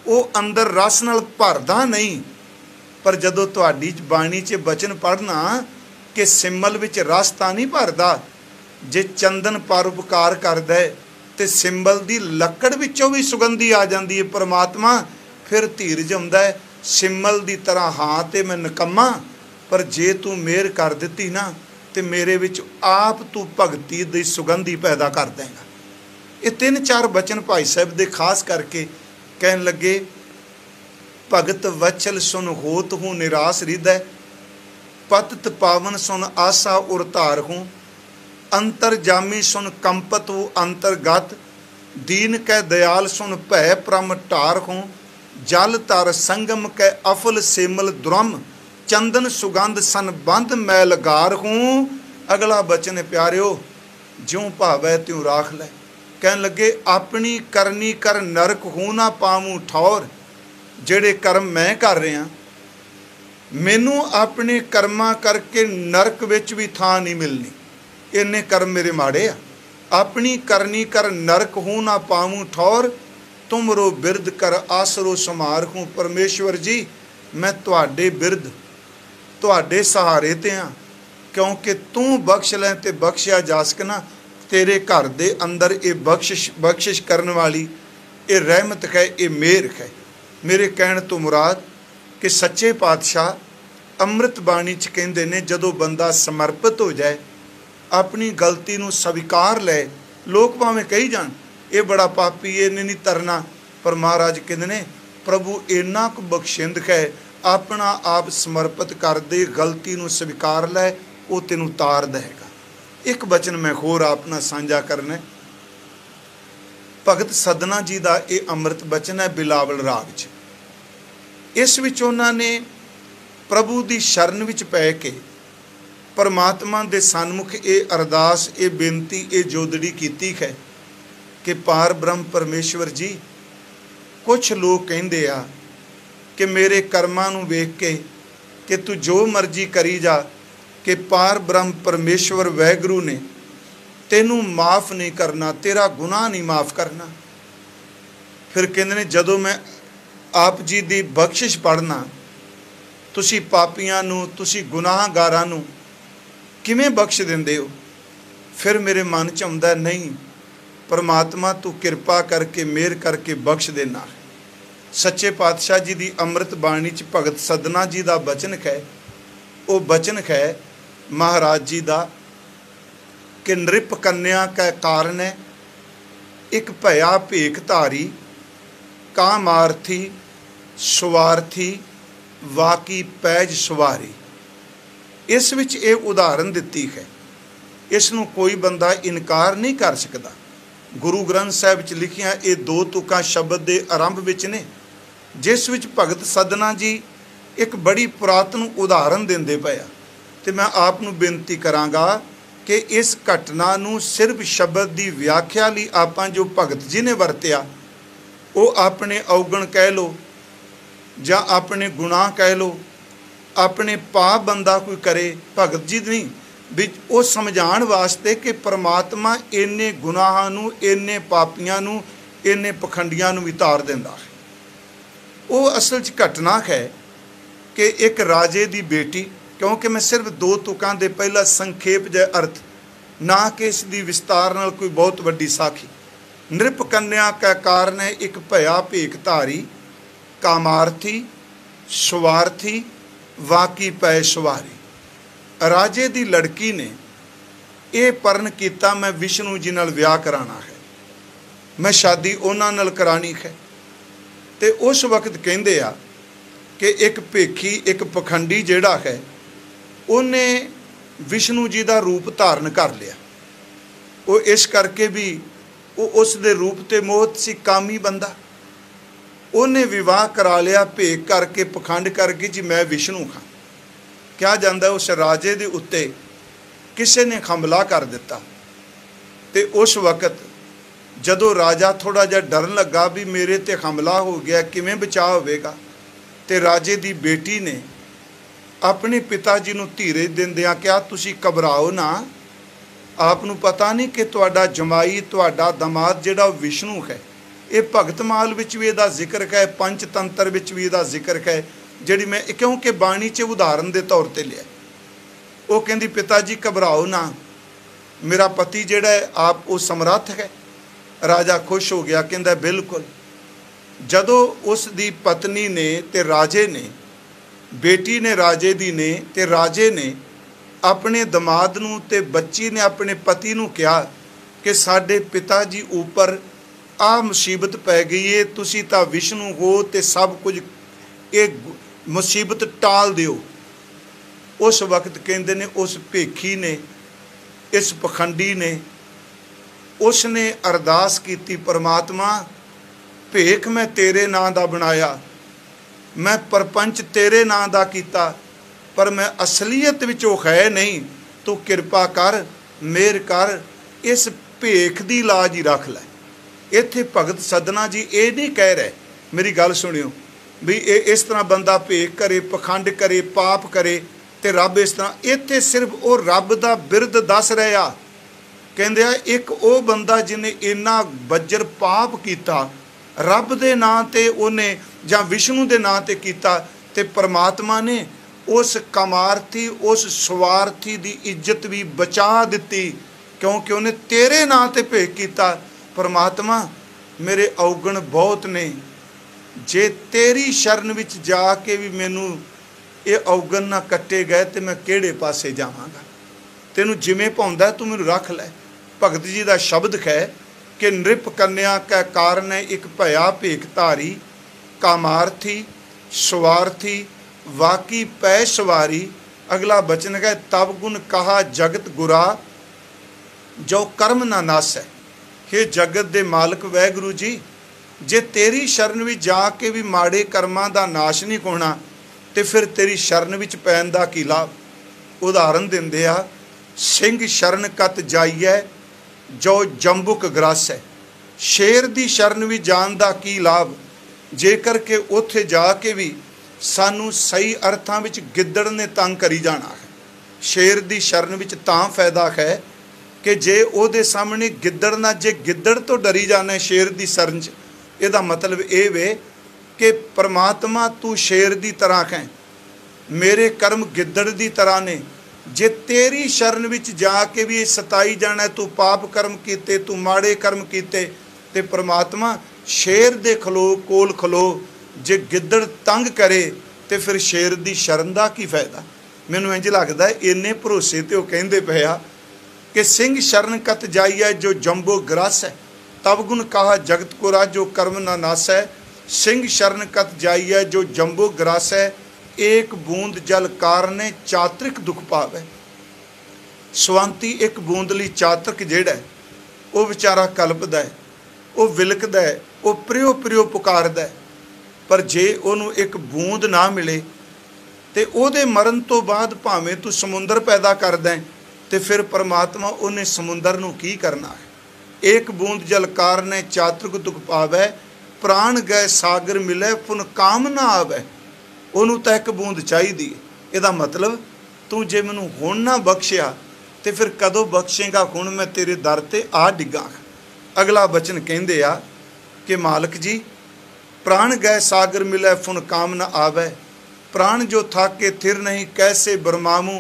वो अंदर रस नाल भरदा नहीं। पर जदों तुहाडी बाणी च बचन पढ़ना कि सिमल विच रस तां नहीं भरदा, जे चंदन परोपकार करदा है ते सिंबल दी लकड़ विचों भी सुगंधी आ जाती है। परमात्मा फिर धीरज आउंदा है, सिमल दी तरह हाँ ते मैं निकम्मा, पर जे तू मेहर कर दिती ना ते मेरे विच आप तू भगती दी सुगंधी पैदा कर देगा। ये 3-4 बचन भाई साहब दे खास करके कहन लगे, भगत वचल सुन होत हूँ निराश हृदय, पतत पावन सुन आशा उरतार हूँ, अंतर जामी सुन कंपत हूँ अंतर्गत, दीन कै दयाल सुन भय प्रम टार हूँ, जल तर संगम कै अफल सेमल द्रम, चंदन सुगंध सन बंद मैल गार हूँ। अगला बचन है प्यारियो, ज्यों भावै त्यों राख लै। कहन लगे, अपनी करनी कर नरक हूँ ना पावूं ठौर, जेड़े कर्म मैं कर रहा मैनू अपने कर्मां करके नरक विच भी थां नहीं मिलनी, इन्ने कर्म मेरे माड़े आ। अपनी करनी कर नरक हूँ ना पावूं ठौर, तुमरो बिरद कर आसरो समार हूँ। परमेश्वर जी मैं तुहाडे बिरद तुहाडे सहारे ते हाँ, क्योंकि तू बख्श लै ते बख्शिया जा सकना। तेरे घर दे अंदर ये बख्शिश करने वाली ये रहमत है, ये मेहर है। मेरे कहण तो मुराद कि सच्चे पातशाह अमृत बाणी च कहंदे ने, जदों बंदा समर्पित हो जाए, अपनी गलती नूं स्वीकार लै, लोग भावें कही जाण ये बड़ा पापी, ये नहीं तरना, पर महाराज कहंदे ने प्रभु इन्ना कुछ बख्शिंद है, अपना आप समर्पित कर दे, गलती नूं स्वीकार लै, वो तेनूं तार देगा। एक बचन मैं होर अपना साझा करना है, भगत सदना जी का यह अमृत बचन है बिलावल राग च। इस विच उन्हां ने प्रभु की शरण विच पै के परमात्मा के सन्मुख ये अरदास, ये बेनती, ये जोदड़ी कीती है कि पार ब्रह्म परमेश्वर जी, कुछ लोग कहिंदे आ कि मेरे कर्मां नूं वेख के कि तू जो मर्जी करी जा, कि पार ब्रह्म परमेश्वर वैगुरु ने तेनू माफ़ नहीं करना, तेरा गुनाह नहीं माफ़ करना। फिर कहते ने जदों मैं आप जी की बख्शिश पढ़ना, तुसी पापियां नू, तुसी गुनाहगारां नू किवें बख्श दिंदे हो? फिर मेरे मन च आउंदा नहीं, परमात्मा तू किरपा करके मेहर करके बख्श देना। सच्चे पातशाह जी की अमृत बाणी च भगत सदना जी का बचन है, वो बचन है महाराज जी का कि नृप कन्या कै कारण है, एक भया भेख धारी, कामार्थी स्वार्थी वाकी पैज सवारी। इस विच ये उदाहरण दिती है, इसनूं कोई बंदा इनकार नहीं कर सकता। गुरु ग्रंथ साहिब च लिखिया ये 2 तुकां शब्द के आरंभ विच ने, जिस विच भगत सदना जी एक बड़ी पुरातन उदाहरण देंदे पए आ। ते मैं आप नूं बेनती करांगा कि इस घटना नूं सिर्फ शब्द की व्याख्या लई आपां जो भगत जी ने वरतिया, वो अपने अवगण कह लो जां अपने गुनाह कह लो, अपने पाप बंदा कोई करे, भगत जी नहीं भी वो समझाण वास्ते कि परमात्मा इन्ने गुनाहां नूं, इन्ने पापियां नूं, इन्ने पखंडियां नूं भी तार दिंदा है। वो असल च घटना है कि एक राजे की बेटी, क्योंकि मैं सिर्फ 2 तुकां दे पहला संखेप जै अर्थ, ना कि इसकी विस्तार नाल कोई बहुत वड्डी साखी। नृप कन्या का कारण है एक भया भेख धारी, कामार्थी स्वार्थी वाकी पै सवारी। राजे की लड़की ने यह परण किया, मैं विष्णु जी नाल विआह कराना है, मैं शादी उन्हां नाल करानी है। तो उस वक्त कहंदे आ कि एक भेखी, एक पखंडी जिहड़ा है, उन्हें विष्णु जी का रूप धारण कर लिया। वो इस करके भी वो उस दे रूप ते मोहित सी, कामी बंदा, उन्हें विवाह करा लिया भेख करके, पखंड करके जी मैं विष्णु हाँ। क्या जाता उस राजे दे उत्ते किसी ने हमला कर दिता। ते उस वक्त जदों राजा थोड़ा जिहा डरन लगा भी मेरे ते हमला हो गया, किवें बचाव होवेगा, ते राजे दी बेटी ने अपने पिता जी नूं धीरज दिंदिआं कहा, तुसीं घबराओ ना, आपनूं पता नहीं कि तुहाडा जमाई, तुहाडा दमाद जिहड़ा विष्णु है। ये भगतमाल विच भी इहदा जिक्र है, पंचतंत्र विच भी इहदा जिक्र है, जिहड़ी मैं क्योंकि बाणी च उदाहरण के तौर पर लिया। वो कहती पिता जी घबराओ ना, मेरा पति जिहड़ा है आप वो समर्थ है। राजा खुश हो गया, कहता बिल्कुल। जदों उस दी पत्नी ने ते राजे ने, बेटी ने राजे दी ने ते राजे ने अपने दमाद नूं ते बच्ची ने अपने पति नूं कहा कि साडे पिता जी उपर आ मुसीबत पै गई है, तुसी तां विष्णु हो ते सब कुछ ये मुसीबत टाल दिओ। उस वक्त कहते ने उस भेखी ने, इस पखंडी ने, उसने अरदास की, परमात्मा भेख मैं तेरे नां दा बनाया, मैं परपंच तेरे नां दा कीता, पर मैं असलीयत विच वो है नहीं, तू किरपा कर, मेहर कर, इस भेख दी लाज ही रख लै। इत्थे भगत सदना जी ये नहीं कह रहे, मेरी गल सुनियो, भी इस तरह बंदा भेख करे, पखंड करे, पाप करे ते रब इस तरह। इत्थे सिर्फ वो रब दा बिरद दस रहे आ। कहंदे आ एक वो बंदा जिन्हें इन्ना बज्जर पाप किया रब दे नां ते उन्हें जां विष्णु दे नां ते कीता, ते परमात्मा ने उस कमार्थी, उस स्वार्थी दी इज्जत भी बचा दिती, क्योंकि उन्हें तेरे नां ते भेख कीता। परमात्मा मेरे औगण बहुत ने, जे तेरी शरण विच जाके भी मैनू ये औगण ना कट्टे गए तो मैं किहड़े पासे जावांगा। तेनू जिवें भाउंदा तू मैनू रख लै। भगत जी का शब्द है कि नृप कन्या कै कारण एक भया भेखधारी, कामार्थी स्वार्थी वाकी पै सवारी। अगला बचन है तब गुण कहा जगत गुरा, जो कर्म ना नास है। हे जगत दे मालक वैगुरु जी, जे तेरी शरण भी जाके भी माड़े कर्मां दा नाश नहीं होना तो फिर तेरी शरण विच पैन दा की लाभ। उदाहरण दिंदे आ, सिंह शरण कत जाइए जो जंबुक ग्रस है। शेर दी शरण भी जान दा की लाभ, जेकर के उत्थे जाके भी सानू सही अर्थां विच गिद्दड़ ने तंग करी जाना है। शेर दी शरण विच तां फायदा है कि जे उहदे सामने गिद्दड़ ना, जे गिद्दड़ तो डरी जाना शेर दी शरण च, इहदा मतलब ये वे कि परमात्मा तू शेर दी तरह है, मेरे कर्म गिद्दड़ दी तरह ने। जे तेरी शरण विच जाके भी सताई जाना, तू पाप कर्म कीते, तू माड़े कर्म कीते, ते परमात्मा शेर दे खलो कोल खलो, जे गिद्दड़ तंग करे तो फिर शेर दी शरण दा की फायदा। मैनू इंज लगदा इन्ने भरोसे ते ओह कहिंदे पे आ कि सिंह शरण कत जाइए जो जंबो ग्रस है, तब गुण कहा जगत कोरा, जो कर्म ना नास है। सिंह शरण कत जाइए जो जंबो ग्रस है, एक बूंद जल कारने चातरिक दुख पावे। स्वांती एक बूंद लई चातरिक जिहड़ा है वह बेचारा कल्पदा है, वह विलकदा है, वह प्रियो प्रियो पुकारदा है, पर जे उहनूं एक बूंद ना मिले तो उहदे मरण तो बाद भावें तू समुंदर पैदा करदा है तो फिर परमात्मा उन्हें समुंदर नूं की करना है। एक बूंद जल कारने चातरिक दुख पावे, प्राण गए सागर मिले पुन काम ना आवे। उन्होंने तो एक बूंद चाहिए। इहदा मतलब तू जे मैनू हुण ना बख्शिया तो फिर कदों बख्शेगा, हुण मैं तेरे दर ते आ डिगा। अगला वचन कहंदे आ कि मालक जी, प्राण गए सागर मिले फुन काम न आवे, प्राण जो थाके थिर नहीं कैसे बरमामू,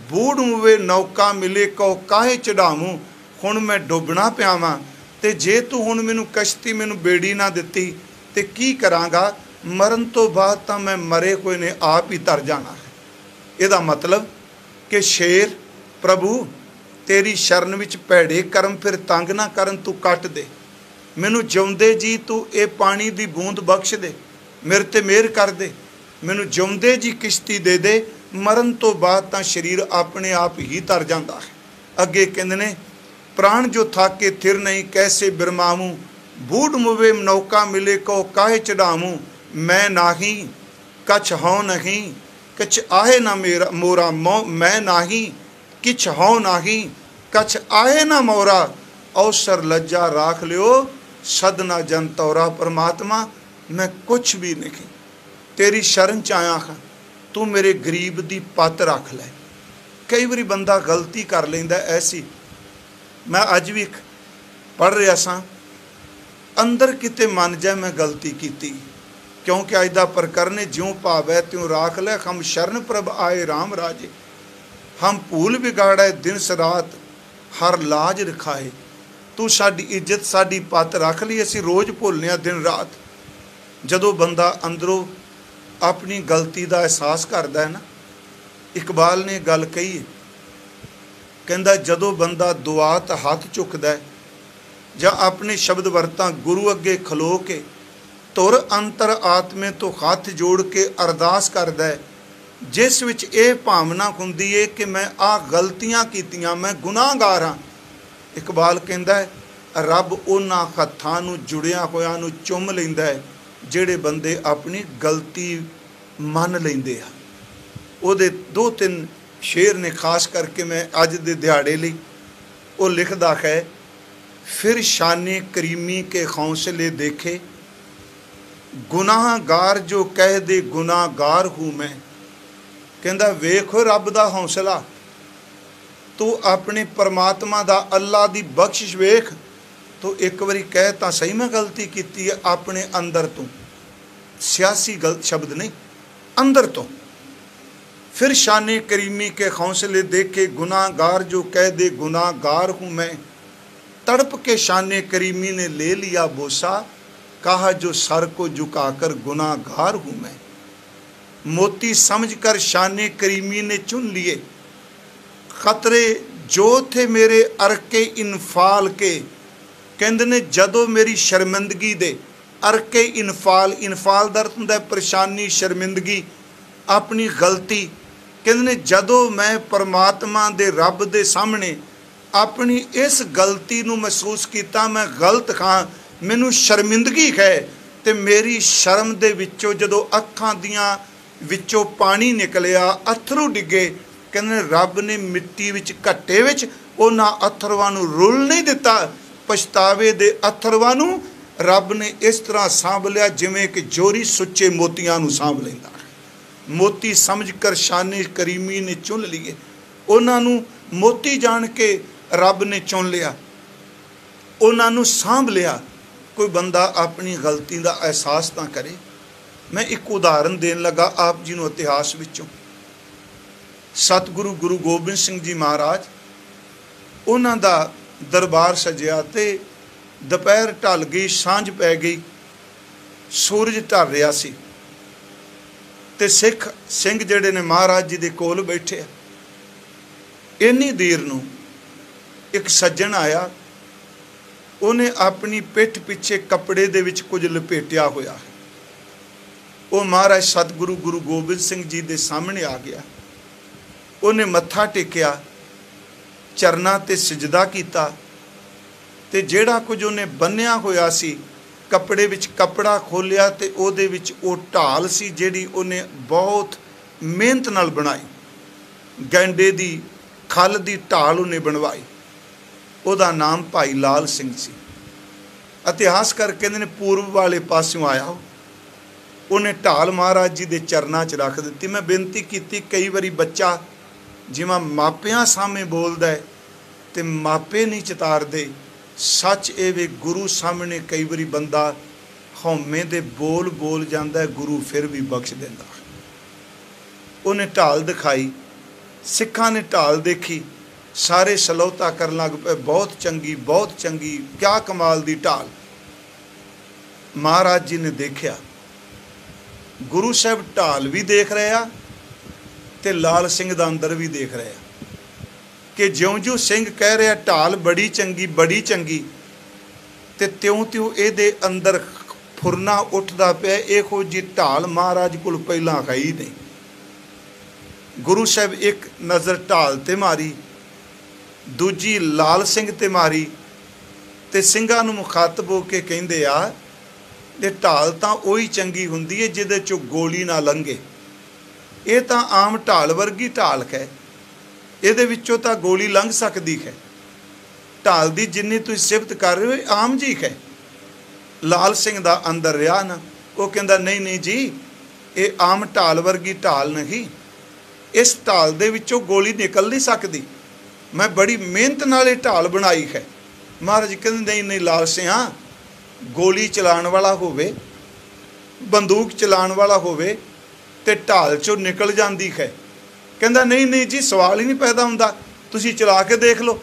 बूढ़ मुवे नौका मिले कहो काहे चढ़ावूँ। हुण मैं डुबना पिया वां ते जे तू हुण मैनू कश्ती मैनू बेड़ी ना दिती ते की करांगा, मरण तो बाद तो मैं मरे हुए ने आप ही तर जाना है। इहदा मतलब कि शेर प्रभु तेरी शरण विच भैड़े कर्म फिर तंग ना करन, तू कट दे मैनू जिउंदे जी, तू ये पानी दी बूंद बख्श दे, मेरे ते मेहर कर दे, मैनू जिउंदे जी किश्ती दे दे, मरण तो बाद तो शरीर अपने आप ही तर जाता है। अगे कहंदे ने प्राण जो थाके थिर नहीं कैसे बिरमामू, बूढ़ मुवे नौका मिले कहो काहे चढ़ावूँ। मैं नाही कछ हौ नहीं कछ आहे ना मेरा मोरा, मैं नाही किछ हौ नाही कछ आहे ना मोरा, अवसर लज्जा राख लियो सदना जन तौरा। परमात्मा मैं कुछ भी नहीं, तेरी शरण च आया हाँ, तू मेरे गरीब दी पत रख लै। कई बारी बंदा गलती कर लेंदा ऐसी, मैं अज भी पढ़ रहा सा, अंदर किते मन जाए मैं गलती की, क्योंकि अज दा प्रकरण ज्यों भावै त्यों राख लै, हम शरण प्रभ आए राम राजे। हम भूल बिगाड़े दिनस रात हर लाज रखाए। तू साडी इज्जत साडी पत रख ली, असीं रोज़ भुलने आ दिन रात। जदों बंदा अंदरों अपनी गलती का एहसास करता है ना, इकबाल ने गल कही है, कहंदा जदों बंदा दुआ ते हथ चुकदा है जां अपने शब्द वरतां गुरु अगे खलो के तुर अंतर आत्मे तो हथ जोड़ के अरदास करदा है, जिस विच ये भावना हुंदी है कि मैं आ गलतियां कीतियां, मैं गुनाहगार हाँ। इकबाल कहंदा है रब उन्हां हत्थां नूं जुड़िया होया नूं चुम लैंदा है जिहड़े बंदे अपनी गलती मन लैंदे आ। उहदे 2-3 शेर ने खास करके मैं अज दे दिहाड़े लई वो लिखदा है, फिर शाने करीमी के हौसले देखे, गुनाहगार जो कह दे गुनाहगार हूँ मैं। कहंदा वेखो रब दा हौसला, तू अपने परमात्मा दा अल्लाह दी बख्शिश वेख। तो एक बारी कह तां सही मैं गलती कीती है अपने अंदर तो, सियासी गलत शब्द नहीं, अंदर तो। फिर शाने करीमी के हौसले देखे, गुनाहगार जो कह दे गुनाहगार हूँ मैं। तड़प के शाने करीमी ने ले लिया बोसा, कहा जो सर को झुकाकर गुनाहगार हूँ मैं। मोती समझकर शाने करीमी ने चुन लिए, खतरे जो थे मेरे अरके इनफाल के। कहंदे ने जदों मेरी शर्मिंदगी दे अरके इनफाल, इनफाल दा अर्थ हुंदा परेशानी शर्मिंदगी अपनी गलती। कहंदे ने जदों मैं परमात्मा दे रब दे सामने अपनी इस गलती नूं महसूस कीता, मैं गलत खां, मैनूं शर्मिंदगी है, ते मेरी शर्म दे विचों जदों अखां दियां विचों पानी निकलिया, अथरू डिगे। कहंदे रब ने मिट्टी विच घट्टे विच उन्हां अथरवां नूं रुल नहीं दिता, पछतावे दे अथरवां नूं रब ने इस तरह सांभ लिया जिवें कि जोरी सुच्चे मोतियां नूं सांभ लैंदा। मोती समझ कर शाने करीमी ने चुन लिए, उन्हां नूं मोती जान के रब ने चुन लिया, उन्हां नूं सांभ लिया। कोई बंदा अपनी गलती का एहसास ना करे। मैं एक उदाहरण देन लगा आप जी नूं इतिहास विचों। सतगुरु गुरु गोबिंद सिंह जी महाराज, उन्हां दा दरबार सजिया ते दोपहर ढल गई, सांझ पै गई, सूरज ढल रहा सी ते सिख सिंह जिहड़े ने महाराज जी दे कोल बैठे। इन्नी देर नूं एक सज्जन आया, उन्हें अपनी पिठ पिछे कपड़े दे विच कुछ लपेटिया होया है। वो महाराज सतगुरु गुरु गोबिंद सिंह जी दे सामने आ गया, उन्हें मत्था टेकिया, चरना ते सजदा कीता, ते जेड़ा कुछ उन्हें बन्निया होया सी कपड़े विच कपड़ा खोलिया, ते ओदे विच ओ ढाल सी जिहड़ी उन्हें बहुत मेहनत नाल बनाई। गैंडे दी खल दी ढाल उन्हें बनवाई। उहदा नाम भाई लाल सिंह सी। इतिहास कर कहंदे ने पूर्व वाले पासों आया, उन्हें ढाल महाराज जी दे चरनां च रख दित्ती। मैं बेनती कीती, कई बारी बच्चा जिवें मापियां सामने बोलदा है ते मापे नहीं चितारदे। सच ये वे गुरु सामने कई बारी बंदा हौमे दे बोल बोल जाता है, गुरु फिर भी बख्श देंदा। उन्हें ढाल दिखाई, सिखां ने ढाल देखी, सारे सलौता कर लग पे, बहुत चंगी बहुत चंगी, क्या कमाल दी ढाल। महाराज जी ने देखा, गुरु साहब ढाल भी देख रहे आ ते लाल सिंह दा अंदर भी देख रहे आ कि ज्यों ज्यों सिंह कह रहा ढाल बड़ी चंगी, ते त्यों त्यों ये अंदर फुरना उठदा पिया, इहो जी ढाल महाराज कोल पहलां है ही नहीं। गुरु साहब एक नज़र ढाल ते मारी, दूजी लाल सिंह ते मारी, ते सिंघां नूं मुखातब हो के कहिंदे आ ते ढाल तां उही चंगी हुंदी है जिहदे चों गोली ना लंघे। ये तां आम ढाल वर्गी ढाल है, इहदे विचों तां गोली लंघ सकदी है। ढाल दी जिन्नी तुसीं सिफत कर रहे हो आम जी है। लाल सिंह दा अंदर रहा ना, वो कहंदा नहीं नहीं जी, ये आम ढाल वर्गी ढाल नहीं, इस ढाल दे विचों गोली निकल नहीं सकती, मैं बड़ी मेहनत नाल ये ढाल बनाई है। महाराज कहंदे नहीं नहीं लाल सिंह, गोली चलाने वाला होवे, बंदूक चलाने वाला होवे ते ढाल चों निकल जाती है, कहता नहीं नहीं जी सवाल ही नहीं पैदा होंदा, तुसी चला के देख लो।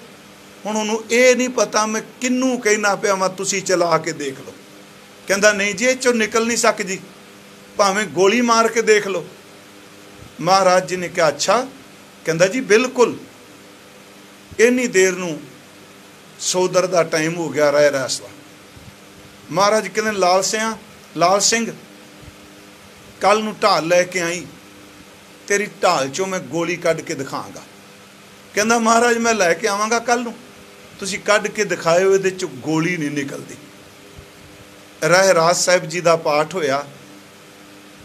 हुण उन्होंने ये नहीं पता मैं किनू कहना पिया मैं तुसी चला के देख लो। कहता नहीं जी इस चों निकल नहीं सकदी, भावें गोली मार के देख लो। महाराज जी ने कहा अच्छा। कहता जी बिल्कुल। इन्नी देर नूं सोदर का टाइम हो गया रह रैसला। महाराज कहते लाल सिंह कल नूं ढाल लैके आई, तेरी ढाल चों मैं गोली कढ़ के दिखांगा। कहता महाराज मैं लैके आवांगा कल नूं, तुसीं कढ़ के दिखाओ इहदे चों गोली नहीं निकलती। रहरास साहिब जी का पाठ होया।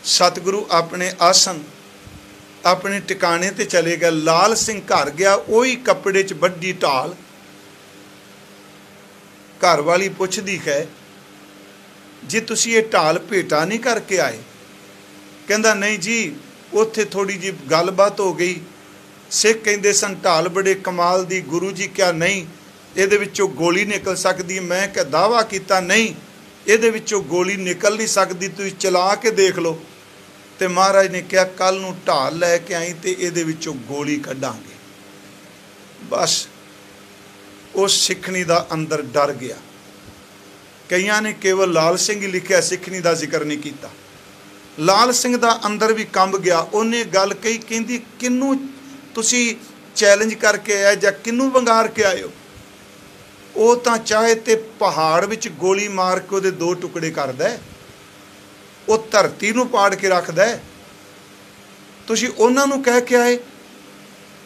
सतगुरु अपने आसन अपने टिकाने ते चले गए। लाल सिंह घर गया, उही कपड़े च वड्डी ढाल। घर वाली पुछदी है जी तुसी ये ढाल भेटा नहीं करके आए? कहता नहीं जी उत्थे थोड़ी जी गलबात हो गई, सिख कहते सन ढाल बड़े कमाल दी, गुरु जी क्या नहीं इहदे विचों गोली निकल सकती? मैं क्या दावा किया नहीं इहदे विचों गोली निकल नहीं सकती, तुसीं चला के देख लो। तो महाराज ने कहा कल नूं ढाल लैके आई तो इहदे विचों गोली कढ़ांगे। बस उस सिखनी दा अंदर डर गया। कईयां ने केवल लाल सिंह ही लिखिया, सिखनी दा जिक्र नहीं किया। लाल सिंह दा अंदर भी कंब गया। उन्हें गल कही, कहंदी किनू तुसी चैलेंज करके आए जां किनू वंगार के आए हो? वो तां चाहे ते पहाड़ विच गोली मार के उहदे दो टुकड़े करदा है, वो धरती नूं पाड़ के रखदा है, तुसी उन्हां नूं कह के आए।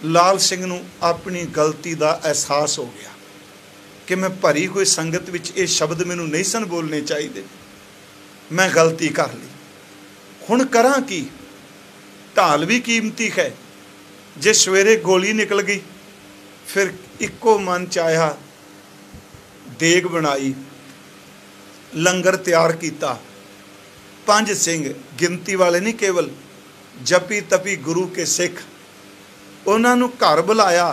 लाल सिंह नूं अपनी गलती का एहसास हो गया कि मैं भरी हुई संगत विच ये शब्द मैनूं नहीं सन बोलने चाहिए, मैं गलती कर ली, हुण करां की? ढाल भी कीमती है, जे सवेरे गोली निकल गई। फिर इक्को मन च आया, देग बनाई, लंगर तैयार किया। 5 सिंह गिनती वाले नहीं, केवल जपी तपी गुरु के सिख, उन्होंने घर बुलाया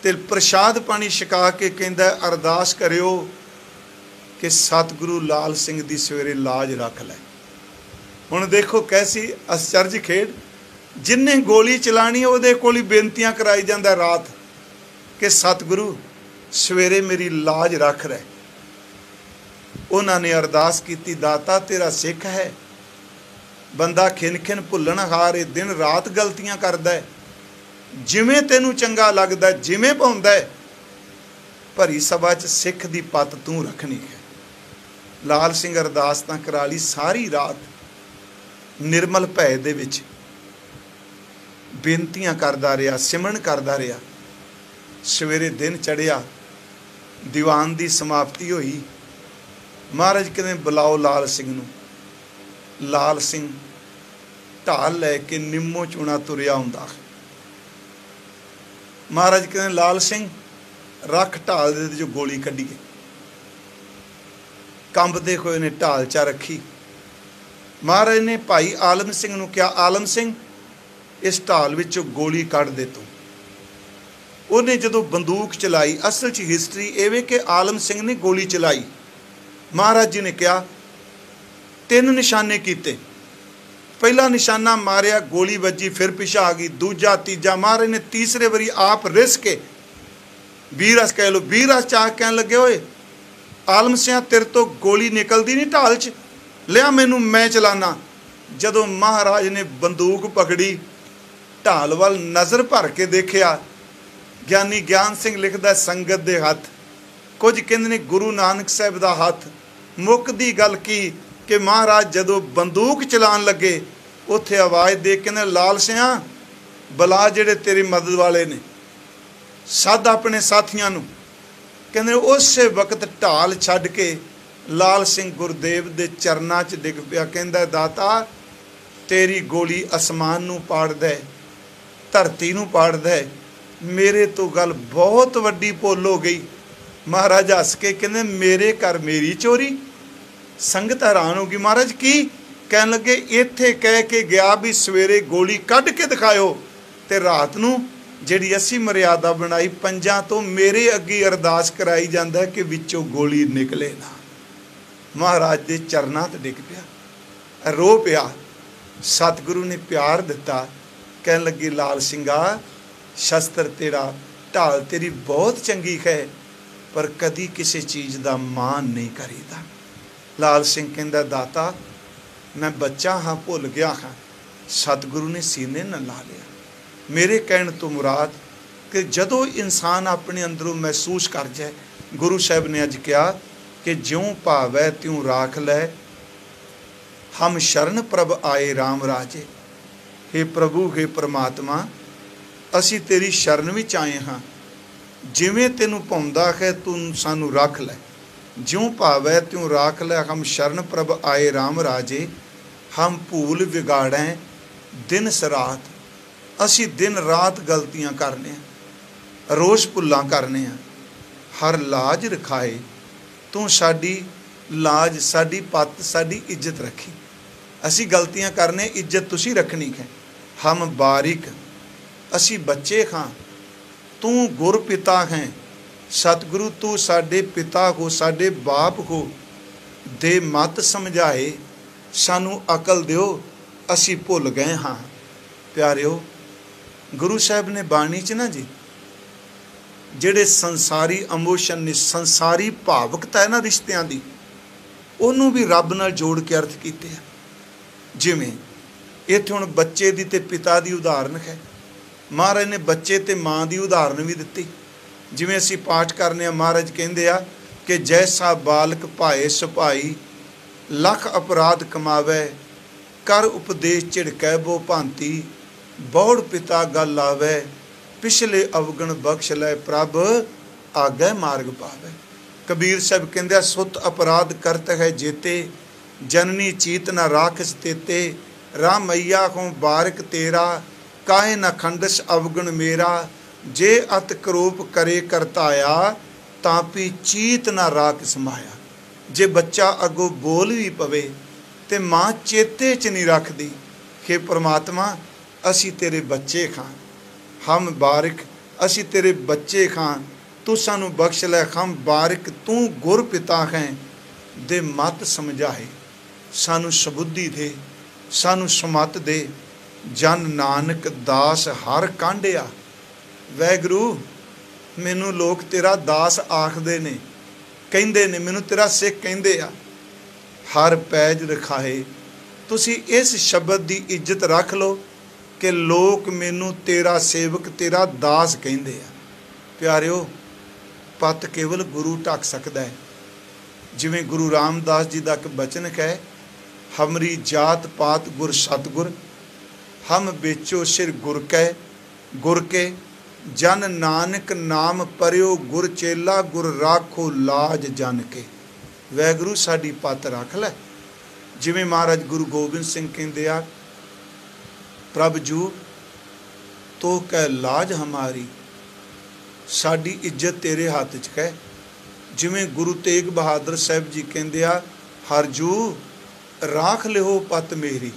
ते प्रसाद पानी छका के कहंदा अरदास करियो कि सतगुरु लाल सिंह दी सवेरे लाज रख लै। हुण देखो कैसी आश्चर्य खेड, जिन्हें गोली चलानी है उहदे कोल ही बेनतियां कराई जांदा रात कि सतगुरु सवेरे मेरी लाज रख रहे। उन्होंने अरदास की, दाता तेरा सिख है, बंदा खिन खिन भुलण हार दिन रात गलतियां करदा है, जिमें तेनू चंगा लगदा है, जिमें पाउंदा है, भरी सभा च सिख दी पत तू रखनी है। लाल सिंह अरदास तां करा ली, सारी रात निर्मल भय दे विच बेनतियां करदा रहा, सिमरन करदा रहा। सवेरे दिन चढ़िया, दीवान की समाप्ति हुई। महाराज कहते बुलाओ लाल सिंह नूं। लाल सिंह ढाल लैके निम्मो चूना तुरिया हुंदा। महाराज कहते लाल सिंह रख ढाल दे जो गोली कढ़ीए। कंबदे होए ने ढाल चा रखी। महाराज ने भाई आलम सिंह नूं कहा, आलम सिंह इस ढाल विचों गोली कढ़ दे तूं। उन्हें जदों बंदूक चलाई, असल च हिस्टरी एवे कि आलम सिंह ने गोली चलाई। महाराज जी ने कहा 3 निशाने किते, पहला निशाना मारिया, गोली बजी, फिर पिछा आ गई, दूजा तीजा। महाराज ने तीसरे बारी आप रिस के बीरस कह लो, बीरस चाह कह लगे होए आलम सिंह तेरे तो गोली निकलती नहीं ढाल च, लिया मैनू मैं चलाना। जदों महाराज ने बंदूक पकड़ी, ढाल वाल नज़र भर के देखिया, ज्ञानी ज्ञान सिंह लिखदा संगत दे हथ, कुछ कहंदे ने गुरु नानक साहिब दा हथ। मुकदी गल की कि महाराज जदों बंदूक चलान लगे, उत्थे आवाज़ दे कहंदे लाल सिंह बला जिहड़े तेरी मदद वाले ने, सद अपने साथियां नूं। कहंदे उस वक्त ढाल छड्ड के लाल सिंह गुरदेव दे चरनां च डिग पिया। कहंदा दाता तेरी गोली आसमान नूं पाड़ दे, धरती नूं पाड़ दे, मेरे तो गल बहुत वड्डी भुल हो गई। महाराज हस के कहंदे मेरे घर मेरी चोरी। संगत हैरान होगी, महाराज की कहन लगे, इत्थे कह के गया भी सवेरे गोली कढ़ के दिखाओ, ते रात नूं जिहड़ी असीं मर्यादा बनाई 5 तो मेरे अगे अरदास कराई जांदा है कि विचों गोली निकले ना। महाराज दे चरनां ते डिग पिया, रो पिया। सतगुरु ने प्यार दिता, कहन लगी लाल सिंगा शस्त्र तेरा ढाल तेरी बहुत चंगी है पर कदी किसी चीज़ का मान नहीं करीदा। लाल सिंह कहंदा दाता मैं बच्चा हाँ भुल गया हाँ सतगुरु ने सीने न ला लिया। मेरे कहण तो मुराद कि जदों इंसान अपने अंदरों महसूस कर जाए गुरु साहब ने अज कहा कि ज्यों भावै त्यों राख लै हम शरण प्रभ आए राम राजे। हे प्रभु हे परमात्मा असी तेरी शरण विच आए हाँ जिवें तेनू पाउंदा है तू सानू रख लै। ज्यों भावै त्यों राख लै हम शरण प्रभ आए राम राजे। हम भूल विगाड़ें दिन सरात असी दिन रात गलतियां करने रोज़ भुल्लां करने हर लाज रखाए तू साडी लाज साडी पत साडी इज्जत रखी। असी गलतियां करने इज्जत तुसी रखनी है। हम बारिक असी बच्चे हाँ तू गुर पिता हैं सतगुरु तू साडे पिता हो साडे बाप हो दे मत समझाए सानू अकल दिओ असी भुल गए हाँ। प्यारिओ गुरु साहब ने बाणी च ना जी ਜਿਹੜੇ संसारी इमोशन ने संसारी भावुकता है ना रिश्तियां दी ਉਹਨੂੰ भी रब नाल जोड़ के अर्थ कीते हैं। जिवें इत्थे हुण बच्चे दी ते पिता दी उदाहरण है महाराज ने बच्चे ते माँ दी उदाहरण भी दित्ती। जिवें असीं पाठ करने महाराज कहिंदे आ कि जैसा बालक भाए सुभाई लख अपराध कमावै कर उपदेश झिड़कै बो भांति बौड़ पिता गल आवै पिछले अवगण बख्श लै प्रभ आगे मार्ग पावै। कबीर साहब कहंदे सुत अपराध करत है जेते जननी चीत न राखस तेते राम मैया को बारिक तेरा काहे न खंडस अवगण मेरा। जे अत करोप करे करताया तापी चीत न राख समाया। जे बच्चा अगों बोल भी पवे ते माँ चेते च नहीं रखदी कि परमात्मा असी तेरे बच्चे खां हम बारिक असी तेरे बच्चे खां तू सानू बख्श लै। हम बारिक तू गुर पिता हैं दे मत समझाए सानू सबुद्धि दे सानू समत दे। जन नानक दास हर कांढिया वैगुरु मैनू लोग तेरा दास आखदे ने कहिंदे ने मैनू तेरा सिख कहिंदे आ। हर पैज रखाए तुसी इस शब्द की इज्जत रख लो कि लोग मैनू तेरा सेवक तेरा दास कहिंदे आ। प्यारिओ पत केवल गुरु ढक सकदा है। जिवें गुरु रामदास जी का एक बचन है हमरी जात पात गुर सतगुर हम बेचो सिर गुर के जन नानक नाम परियो गुर चेला गुर राखो लाज जन के। वैगुरु साडी पत रख लै। जिवें महाराज गुरु गोबिंद सिंह कहंदे आ प्रभ जू तो कह लाज हमारी साडी इज्जत तेरे हाथ च है। जिवें गुरु तेग बहादुर साहब जी कहंदे आ हरजू राख लिहो पत मेरी।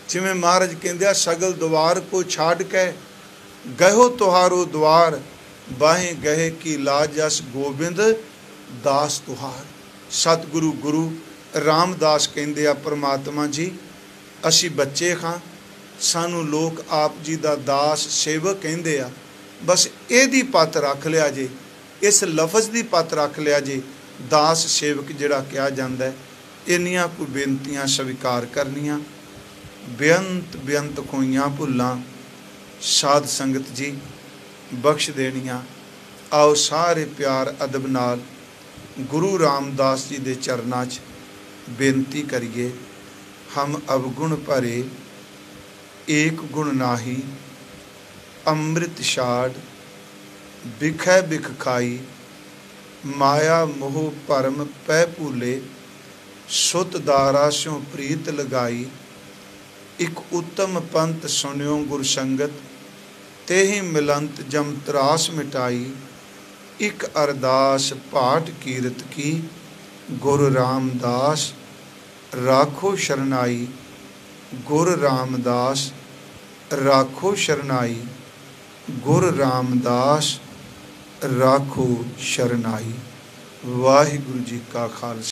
जिवें महाराज कहंदे आ सगल द्वार को छाड़ के गहो तुहारो द्वार बाहें गहे की लाज जस गोबिंद दास तुहार। सतगुरु गुरु रामदास कहंदे आ परमात्मा जी असी बच्चे खां सानू लोग आप जी दा दास सेवक कहंदे आ। बस एदी पत रख लिया जे इस लफज की पत रख लिया जे दास सेवक जिहड़ा कहा जांदा है। इन्नियां कोई बेनतियां स्वीकार करनियां बेअंत बेअंत खोईयां भुल्लां साध संगत जी बख्श देनियां। आओ सारे प्यार अदब नाल गुरु रामदास जी दे चरनां च बेनती करिए। हम अवगुण भरे एक गुण नाही अमृत छाड़ बिखै बिख खाई माया मोह भरम पै भूले सुत दारा स्यों प्रीत लगाई। एक उत्तम पंथ सुनियो गुर संगत तेहि मिलंत जम त्रास मिटाई। एक अरदास पाठ कीरत की गुर रामदास राखो शरनाई। गुर रामदास राखो शरनाई। गुर रामदास राखो शरनाई। वाहिगुरु जी का खालसा।